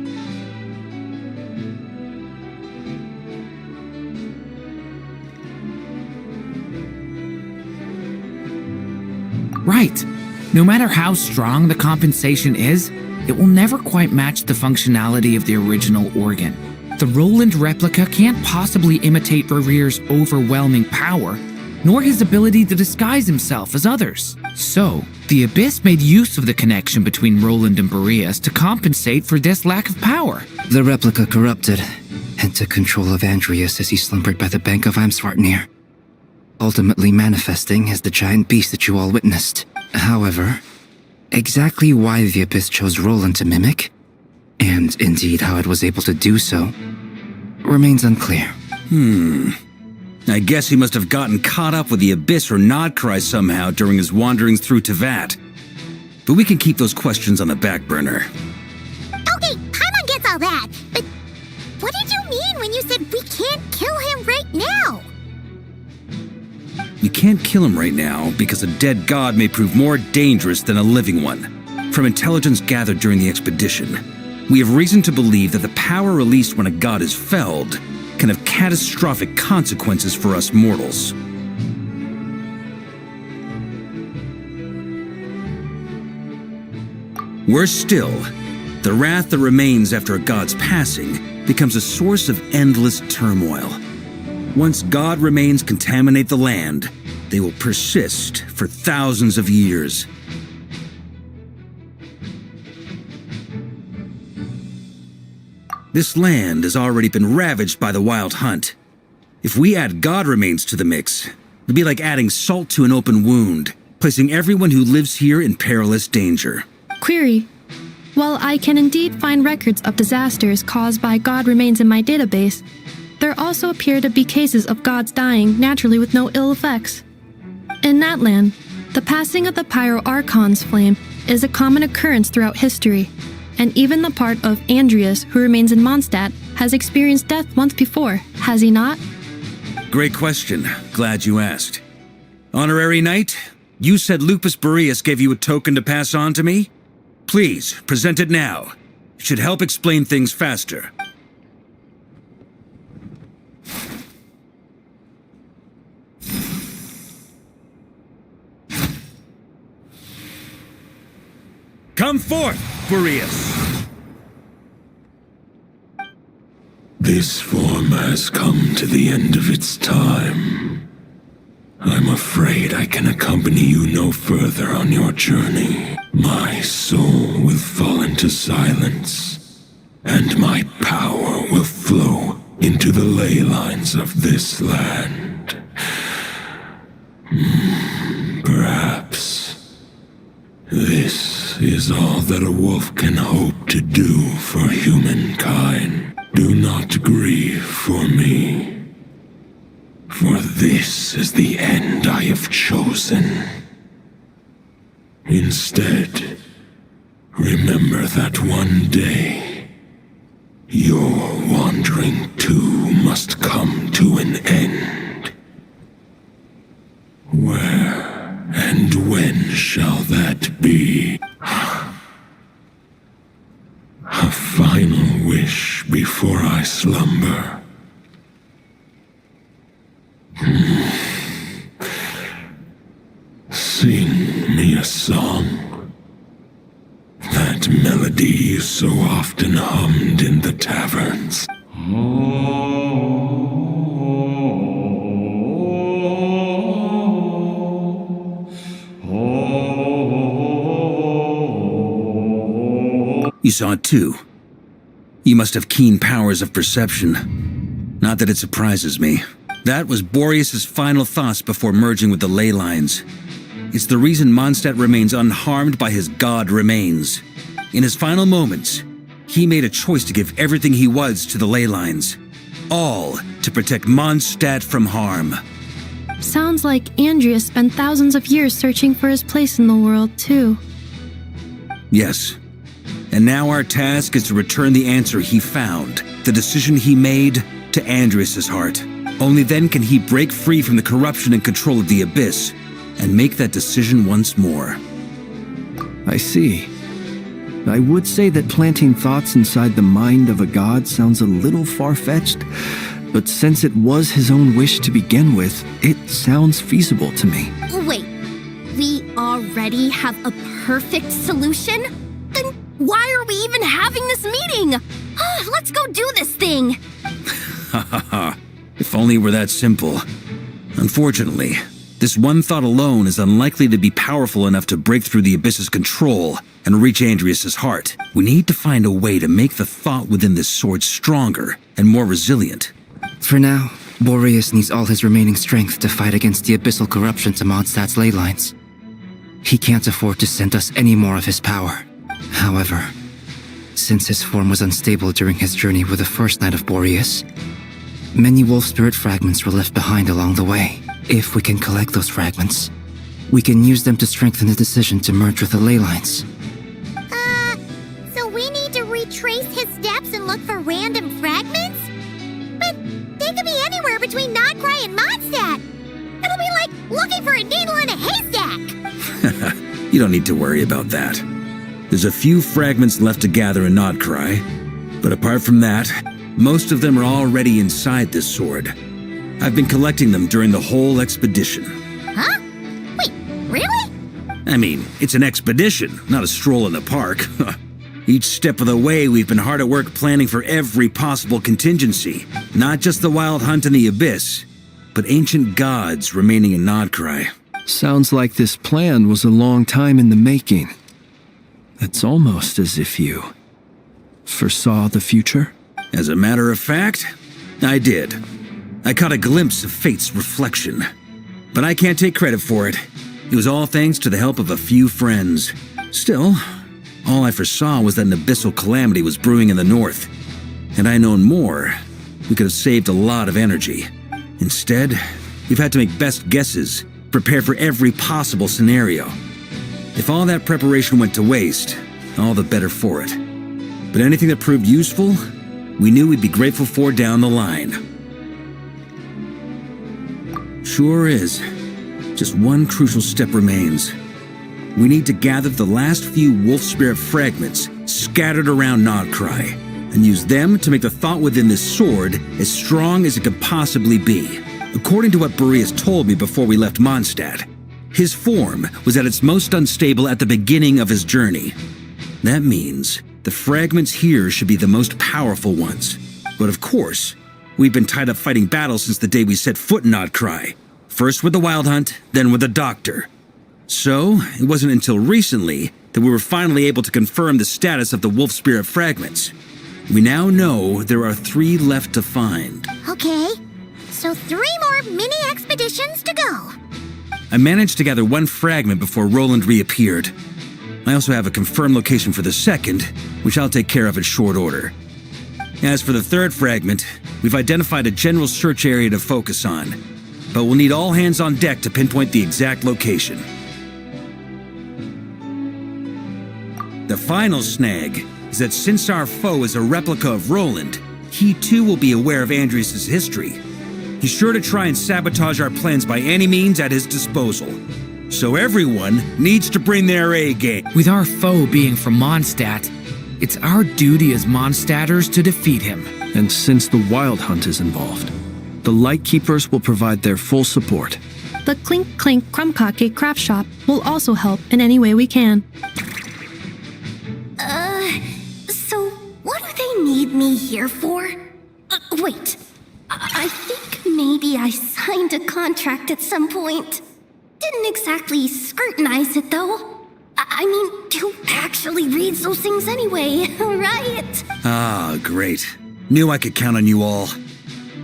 Right. No matter how strong the compensation is, it will never quite match the functionality of the original organ. The Roland replica can't possibly imitate Rere's overwhelming power, nor his ability to disguise himself as others. So, the Abyss made use of the connection between Roland and Boreas to compensate for this lack of power. The replica corrupted and took control of Andrius as he slumbered by the bank of Amsvartnir, ultimately manifesting as the giant beast that you all witnessed. However, exactly why the Abyss chose Roland to mimic, and indeed how it was able to do so, remains unclear. I guess he must have gotten caught up with the Abyss or Nodcry somehow during his wanderings through Teyvat. But we can keep those questions on the back burner. Okay, Paimon gets all that, but what did you mean when you said we can't kill him right now? We can't kill him right now because a dead god may prove more dangerous than a living one. From intelligence gathered during the expedition, we have reason to believe that the power released when a god is felled can have catastrophic consequences for us mortals. Worse still, the wrath that remains after a god's passing becomes a source of endless turmoil. Once god remains contaminate the land, they will persist for thousands of years. This land has already been ravaged by the Wild Hunt. If we add god remains to the mix, it'd be like adding salt to an open wound, placing everyone who lives here in perilous danger. Query. While I can indeed find records of disasters caused by god remains in my database, there also appear to be cases of gods dying naturally with no ill effects. In that land, the passing of the Pyro-Archon's flame is a common occurrence throughout history, and even the part of Andreas who remains in Mondstadt has experienced death once before, has he not? Great question. Glad you asked. Honorary Knight, you said Lupus Boreas gave you a token to pass on to me? Please, present it now. It should help explain things faster. Come forth, Boreas! This form has come to the end of its time. I'm afraid I can accompany you no further on your journey. My soul will fall into silence, and my power will flow into the ley lines of this land. Perhaps this is all that a wolf can hope to do for humankind. Do not grieve for me, for this is the end I have chosen. Instead, remember that one day, your wandering too must come to an end. Where and when shall that be? A final wish before I slumber. Sing me a song. That melody you so often hummed in the taverns. You saw it too. You must have keen powers of perception. Not that it surprises me. That was Boreas' final thoughts before merging with the ley lines. It's the reason Mondstadt remains unharmed by his god remains. In his final moments, he made a choice to give everything he was to the ley lines. All to protect Mondstadt from harm. Sounds like Andrea spent thousands of years searching for his place in the world, too. Yes. And now our task is to return the answer he found, the decision he made, to Andreas' heart. Only then can he break free from the corruption and control of the Abyss, and make that decision once more. I see. I would say that planting thoughts inside the mind of a god sounds a little far-fetched, but since it was his own wish to begin with, it sounds feasible to me. Wait, we already have a perfect solution? Then why are we even having this meeting? Let's go do this thing! Ha ha ha. If only it were that simple. Unfortunately, this one thought alone is unlikely to be powerful enough to break through the Abyss's control and reach Andreas' heart. We need to find a way to make the thought within this sword stronger and more resilient. For now, Boreas needs all his remaining strength to fight against the abyssal corruption to Mondstadt's ley lines. He can't afford to send us any more of his power. However, since his form was unstable during his journey with the first Knight of Boreas, many wolf spirit fragments were left behind along the way. If we can collect those fragments, we can use them to strengthen the decision to merge with the ley lines. So we need to retrace his steps and look for random fragments? But they could be anywhere between Nodcry and Mondstadt. It'll be like like looking for a needle in a haystack. You don't need to worry about that. There's a few fragments left to gather in Nodcry, but apart from that, most of them are already inside this sword. I've been collecting them during the whole expedition. Huh? Wait, really? I mean, it's an expedition, not a stroll in the park. Each step of the way, we've been hard at work planning for every possible contingency. Not just the wild hunt in the abyss, but ancient gods remaining in Nodcry. Sounds like this plan was a long time in the making. It's almost as if you foresaw the future. As a matter of fact, I did. I caught a glimpse of fate's reflection. But I can't take credit for it. It was all thanks to the help of a few friends. Still, all I foresaw was that an abyssal calamity was brewing in the north. Had I known more, we could have saved a lot of energy. Instead, we've had to make best guesses, prepare for every possible scenario. If all that preparation went to waste, all the better for it. But anything that proved useful, we knew we'd be grateful for down the line. Sure is. Just one crucial step remains. We need to gather the last few wolf spirit fragments scattered around Nodcry, and use them to make the thought within this sword as strong as it could possibly be. According to what Boreas told me before we left Mondstadt, his form was at its most unstable at the beginning of his journey. That means the fragments here should be the most powerful ones. But of course, we've been tied up fighting battles since the day we set foot in Nodcry. First with the Wild Hunt, then with the Doctor. So, it wasn't until recently that we were finally able to confirm the status of the wolf spirit fragments. We now know there are 3 left to find. Okay, so 3 more mini expeditions to go. I managed to gather 1 fragment before Roland reappeared. I also have a confirmed location for the second, which I'll take care of in short order. As for the 3rd fragment, we've identified a general search area to focus on, but we'll need all hands on deck to pinpoint the exact location. The final snag is that since our foe is a replica of Roland, he too will be aware of Andrius' history. He's sure to try and sabotage our plans by any means at his disposal. So everyone needs to bring their A game. With our foe being from Mondstadt, it's our duty as Mondstadters to defeat him. And since the Wild Hunt is involved, the Lightkeepers will provide their full support. The Clink Clink Crumkake craft shop will also help in any way we can. So what do they need me here for? Wait, I think maybe I signed a contract at some point. Didn't exactly scrutinize it, though. I mean, who actually reads those things anyway, right? Ah, great. Knew I could count on you all.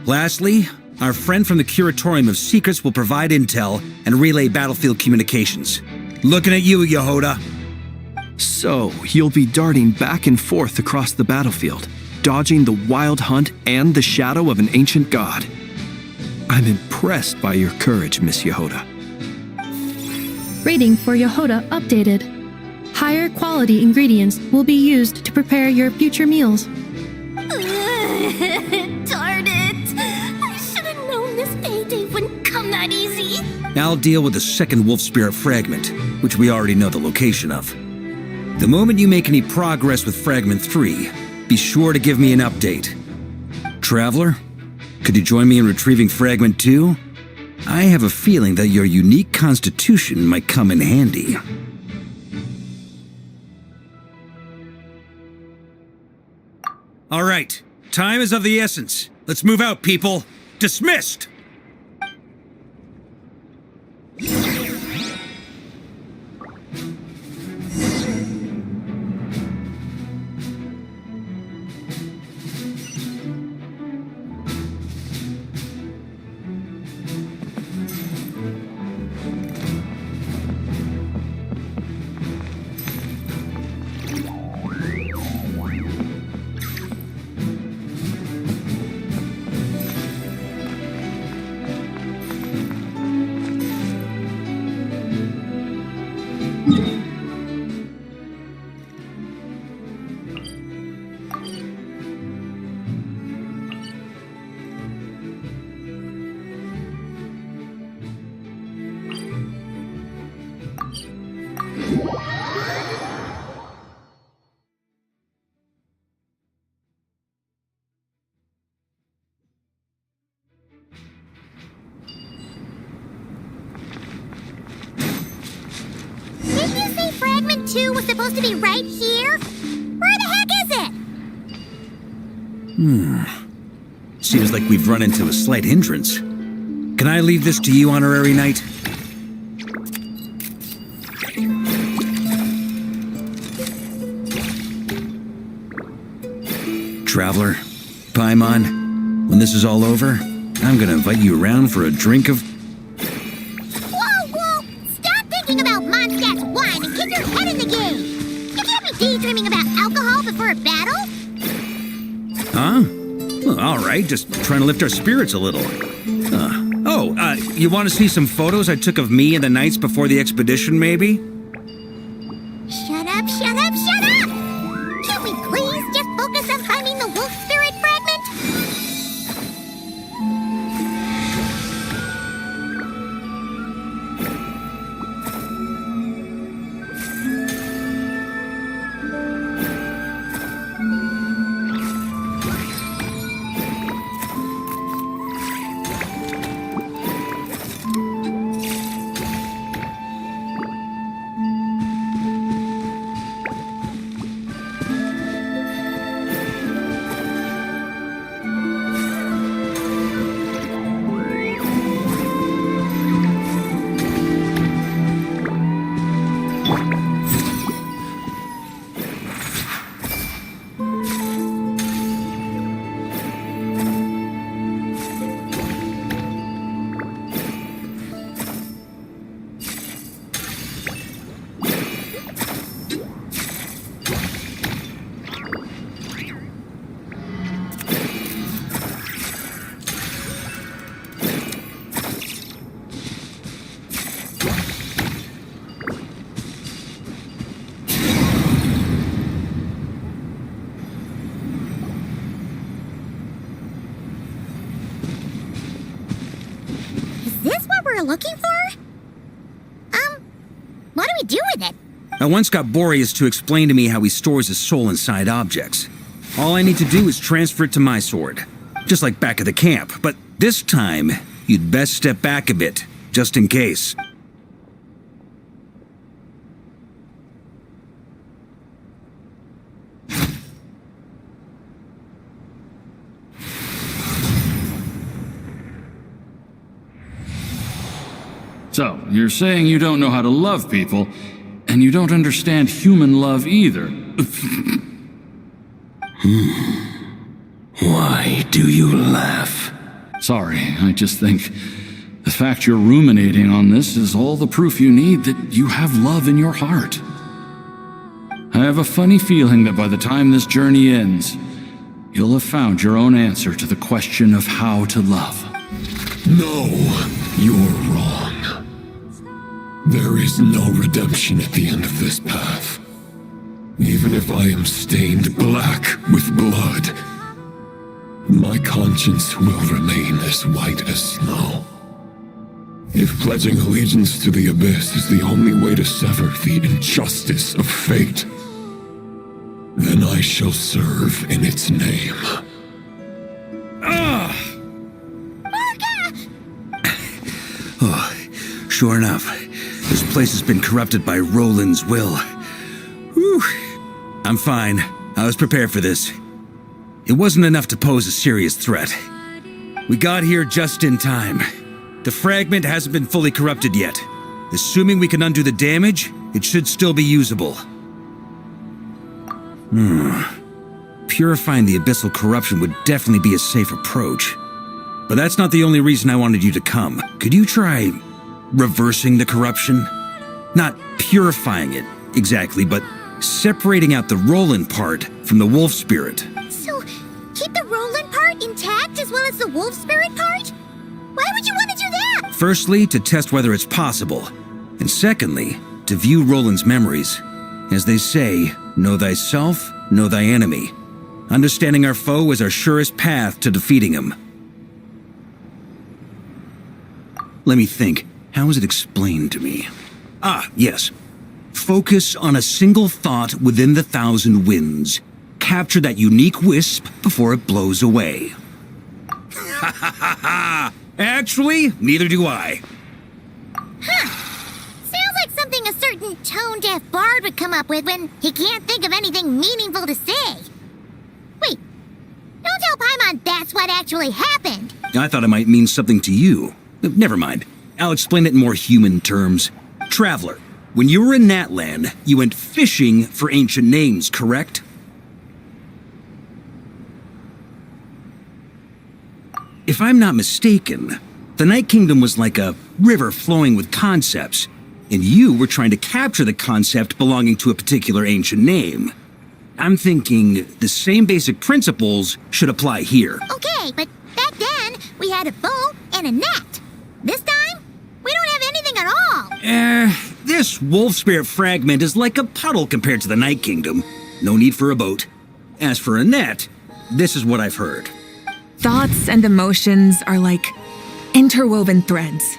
Lastly, our friend from the Curatorium of Secrets will provide intel and relay battlefield communications. Looking at you, Yehoda. So, you'll be darting back and forth across the battlefield, dodging the Wild Hunt and the shadow of an ancient god. I'm impressed by your courage, Miss Yehoda. Rating for Yehoda updated. Higher quality ingredients will be used to prepare your future meals. Darn it! I should have known this payday wouldn't come that easy. I'll deal with the second wolf spirit fragment, which we already know the location of. The moment you make any progress with Fragment 3, be sure to give me an update. Traveler, could you join me in retrieving Fragment 2? I have a feeling that your unique constitution might come in handy. All right, time is of the essence. Let's move out, people. Dismissed! 2 was supposed to be right here? Where the heck is it? Seems like we've run into a slight hindrance. Can I leave this to you, Honorary Knight? Traveler, Paimon, when this is all over, I'm gonna invite you around for a drink of... Whoa! Stop thinking about Mondstadt's wine and get your head in the game! You can't be daydreaming about alcohol before a battle! Huh? Well, all right, just trying to lift our spirits a little. You want to see some photos I took of me and the Knights before the expedition, maybe? Shut up! Can't we please just focus on finding the wolf spirit fragment? Looking for? What do we do with it? I once got Boreas to explain to me how he stores his soul inside objects. All I need to do is transfer it to my sword. Just like back at the camp, but this time, you'd best step back a bit, just in case. So, you're saying you don't know how to love people, and you don't understand human love either. Why do you laugh? Sorry, I just think the fact you're ruminating on this is all the proof you need that you have love in your heart. I have a funny feeling that by the time this journey ends, you'll have found your own answer to the question of how to love. No, you're wrong. There is no redemption at the end of this path. Even if I am stained black with blood, my conscience will remain as white as snow. If pledging allegiance to the Abyss is the only way to sever the injustice of fate, then I shall serve in its name. Oh, sure enough, this place has been corrupted by Roland's will. Whew. I'm fine. I was prepared for this. It wasn't enough to pose a serious threat. We got here just in time. The fragment hasn't been fully corrupted yet. Assuming we can undo the damage, it should still be usable. Purifying the abyssal corruption would definitely be a safe approach. But that's not the only reason I wanted you to come. Could you try reversing the corruption? Not purifying it, exactly, but separating out the Roland part from the wolf spirit. So, keep the Roland part intact as well as the wolf spirit part? Why would you want to do that? Firstly, to test whether it's possible. And secondly, to view Roland's memories. As they say, know thyself, know thy enemy. Understanding our foe is our surest path to defeating him. Let me think. How was it explained to me? Ah, yes. Focus on a single thought within the 1,000 winds. Capture that unique wisp before it blows away. Ha ha ha ha! Actually, neither do I. Sounds like something a certain toned-down long-ass bard would come up with when he can't think of anything meaningful to say. Wait, don't tell Paimon that's what actually happened. I thought it might mean something to you. Never mind. I'll explain it in more human terms. Traveler, when you were in Natland, you went fishing for ancient names, correct? If I'm not mistaken, the Night Kingdom was like a river flowing with concepts, and you were trying to capture the concept belonging to a particular ancient name. I'm thinking the same basic principles should apply here. Okay, but back then, we had a bow and a net. This time, we don't have anything at all. This wolf spirit fragment is like a puddle compared to the Night Kingdom. No need for a boat. As for a net, this is what I've heard. Thoughts and emotions are like interwoven threads.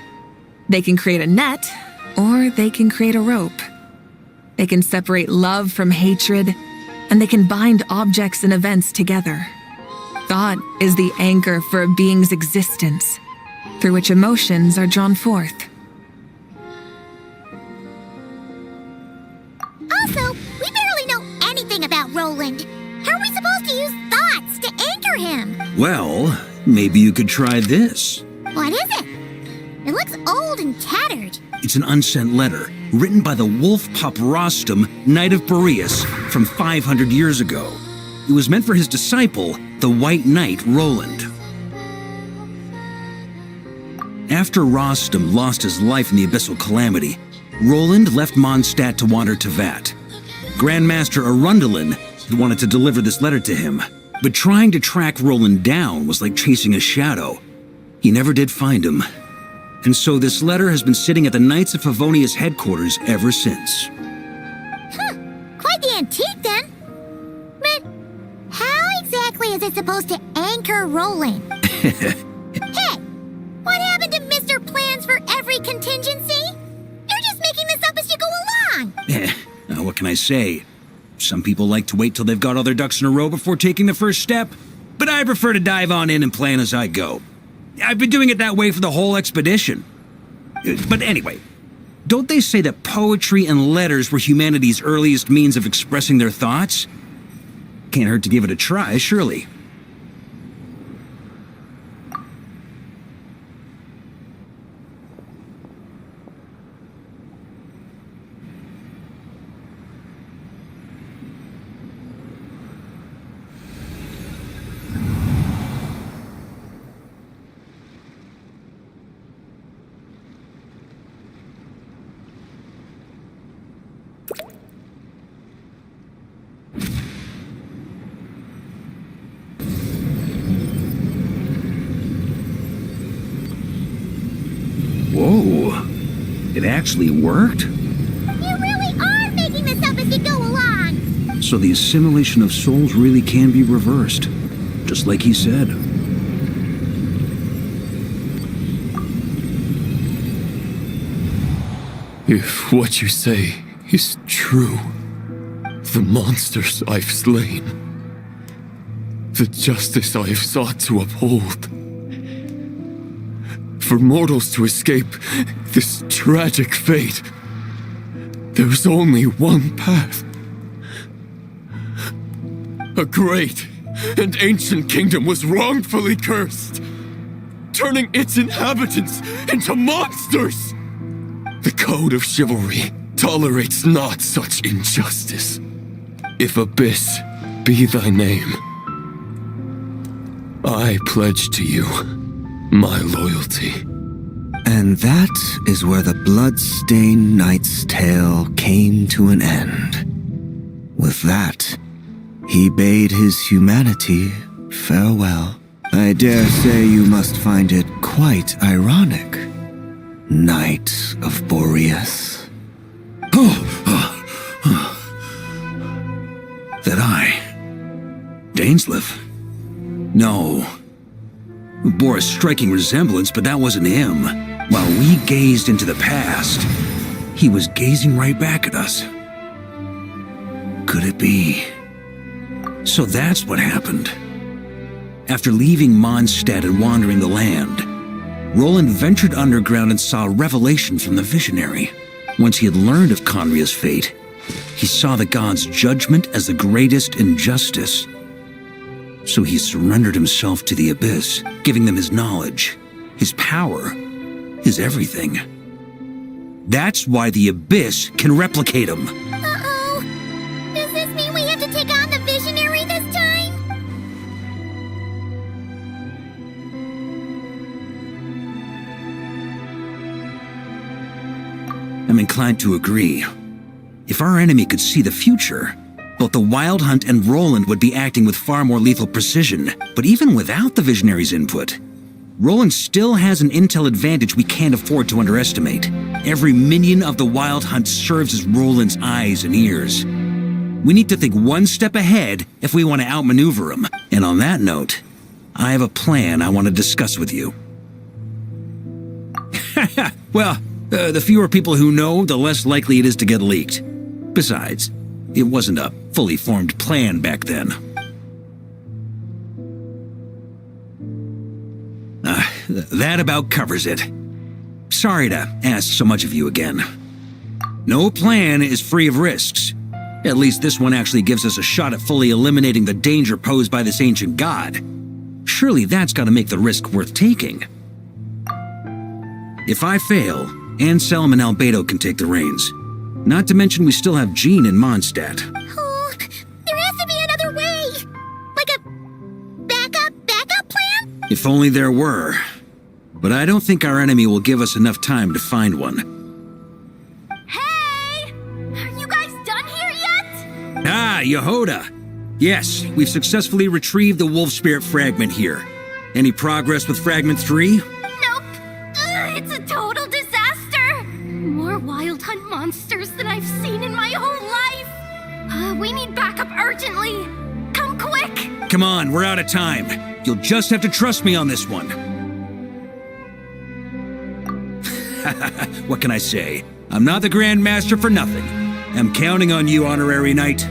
They can create a net, or they can create a rope. They can separate love from hatred, and they can bind objects and events together. Thought is the anchor for a being's existence, through which emotions are drawn forth. Also, we barely know anything about Roland. How are we supposed to use thoughts to anchor him? Well, maybe you could try this. What is it? It looks old and tattered. It's an unsent letter, written by the wolf pup Rostam, Knight of Boreas, from 500 years ago. It was meant for his disciple, the White Knight Roland. After Rostam lost his life in the Abyssal Calamity, Roland left Mondstadt to wander to Vat. Grandmaster Arundelen had wanted to deliver this letter to him, but trying to track Roland down was like chasing a shadow. He never did find him. And so this letter has been sitting at the Knights of Favonius headquarters ever since. Quite the antique then. But how exactly is it supposed to anchor Roland? Hey, what happened to Mr. Plans for every contingency? You're just making this up as you go along. What can I say? Some people like to wait till they've got all their ducks in a row before taking the first step, but I prefer to dive on in and plan as I go. I've been doing it that way for the whole expedition. But anyway, don't they say that poetry and letters were humanity's earliest means of expressing their thoughts? Can't hurt to give it a try, surely. Whoa, it actually worked? You really are making this up as you go along. So the assimilation of souls really can be reversed, just like he said. If what you say is true, the monsters I've slain, the justice I have sought to uphold, for mortals to escape this tragic fate, there's only one path. A great and ancient kingdom was wrongfully cursed, turning its inhabitants into monsters. The code of chivalry tolerates not such injustice. If Abyss be thy name, I pledge to you my loyalty. And that is where the blood-stained knight's tale came to an end. With that, he bade his humanity farewell. I dare say you must find it quite ironic, Knight of Boreas. That I... Dainsleif? No. Bore a striking resemblance, but that wasn't him. While we gazed into the past, he was gazing right back at us. Could it be? So that's what happened. After leaving Mondstadt and wandering the land, Roland ventured underground and saw a revelation from the visionary. Once he had learned of Conria's fate, He saw the gods' judgment as the greatest injustice. So he surrendered himself to the Abyss, giving them his knowledge, his power, his everything. That's why the Abyss can replicate him. Uh-oh. Does this mean we have to take on the Visionary this time? I'm inclined to agree. If our enemy could see the future, both the Wild Hunt and Roland would be acting with far more lethal precision. But even without the Visionary's input, Roland still has an intel advantage we can't afford to underestimate. Every minion of the Wild Hunt serves as Roland's eyes and ears. We need to think one step ahead if we want to outmaneuver him. And on that note, I have a plan I want to discuss with you. Well, the fewer people who know, the less likely it is to get leaked. Besides, it wasn't a fully formed plan back then. That about covers it. Sorry to ask so much of you again. No plan is free of risks. At least this one actually gives us a shot at fully eliminating the danger posed by this ancient god. Surely that's got to make the risk worth taking. If I fail, Anselm and Albedo can take the reins. Not to mention we still have Jean and Mondstadt. Oh, there has to be another way. Like a backup plan? If only there were. But I don't think our enemy will give us enough time to find one. Hey! Are you guys done here yet? Ah, Yehoda! Yes, we've successfully retrieved the Wolf Spirit fragment here. Any progress with Fragment 3? Nope. It's a total disaster. More Wild Hunt monsters than I've seen in my whole life. We need backup urgently. Come quick. Come on, we're out of time. You'll just have to trust me on this one. What can I say? I'm not the Grand Master for nothing. I'm counting on you, Honorary Knight.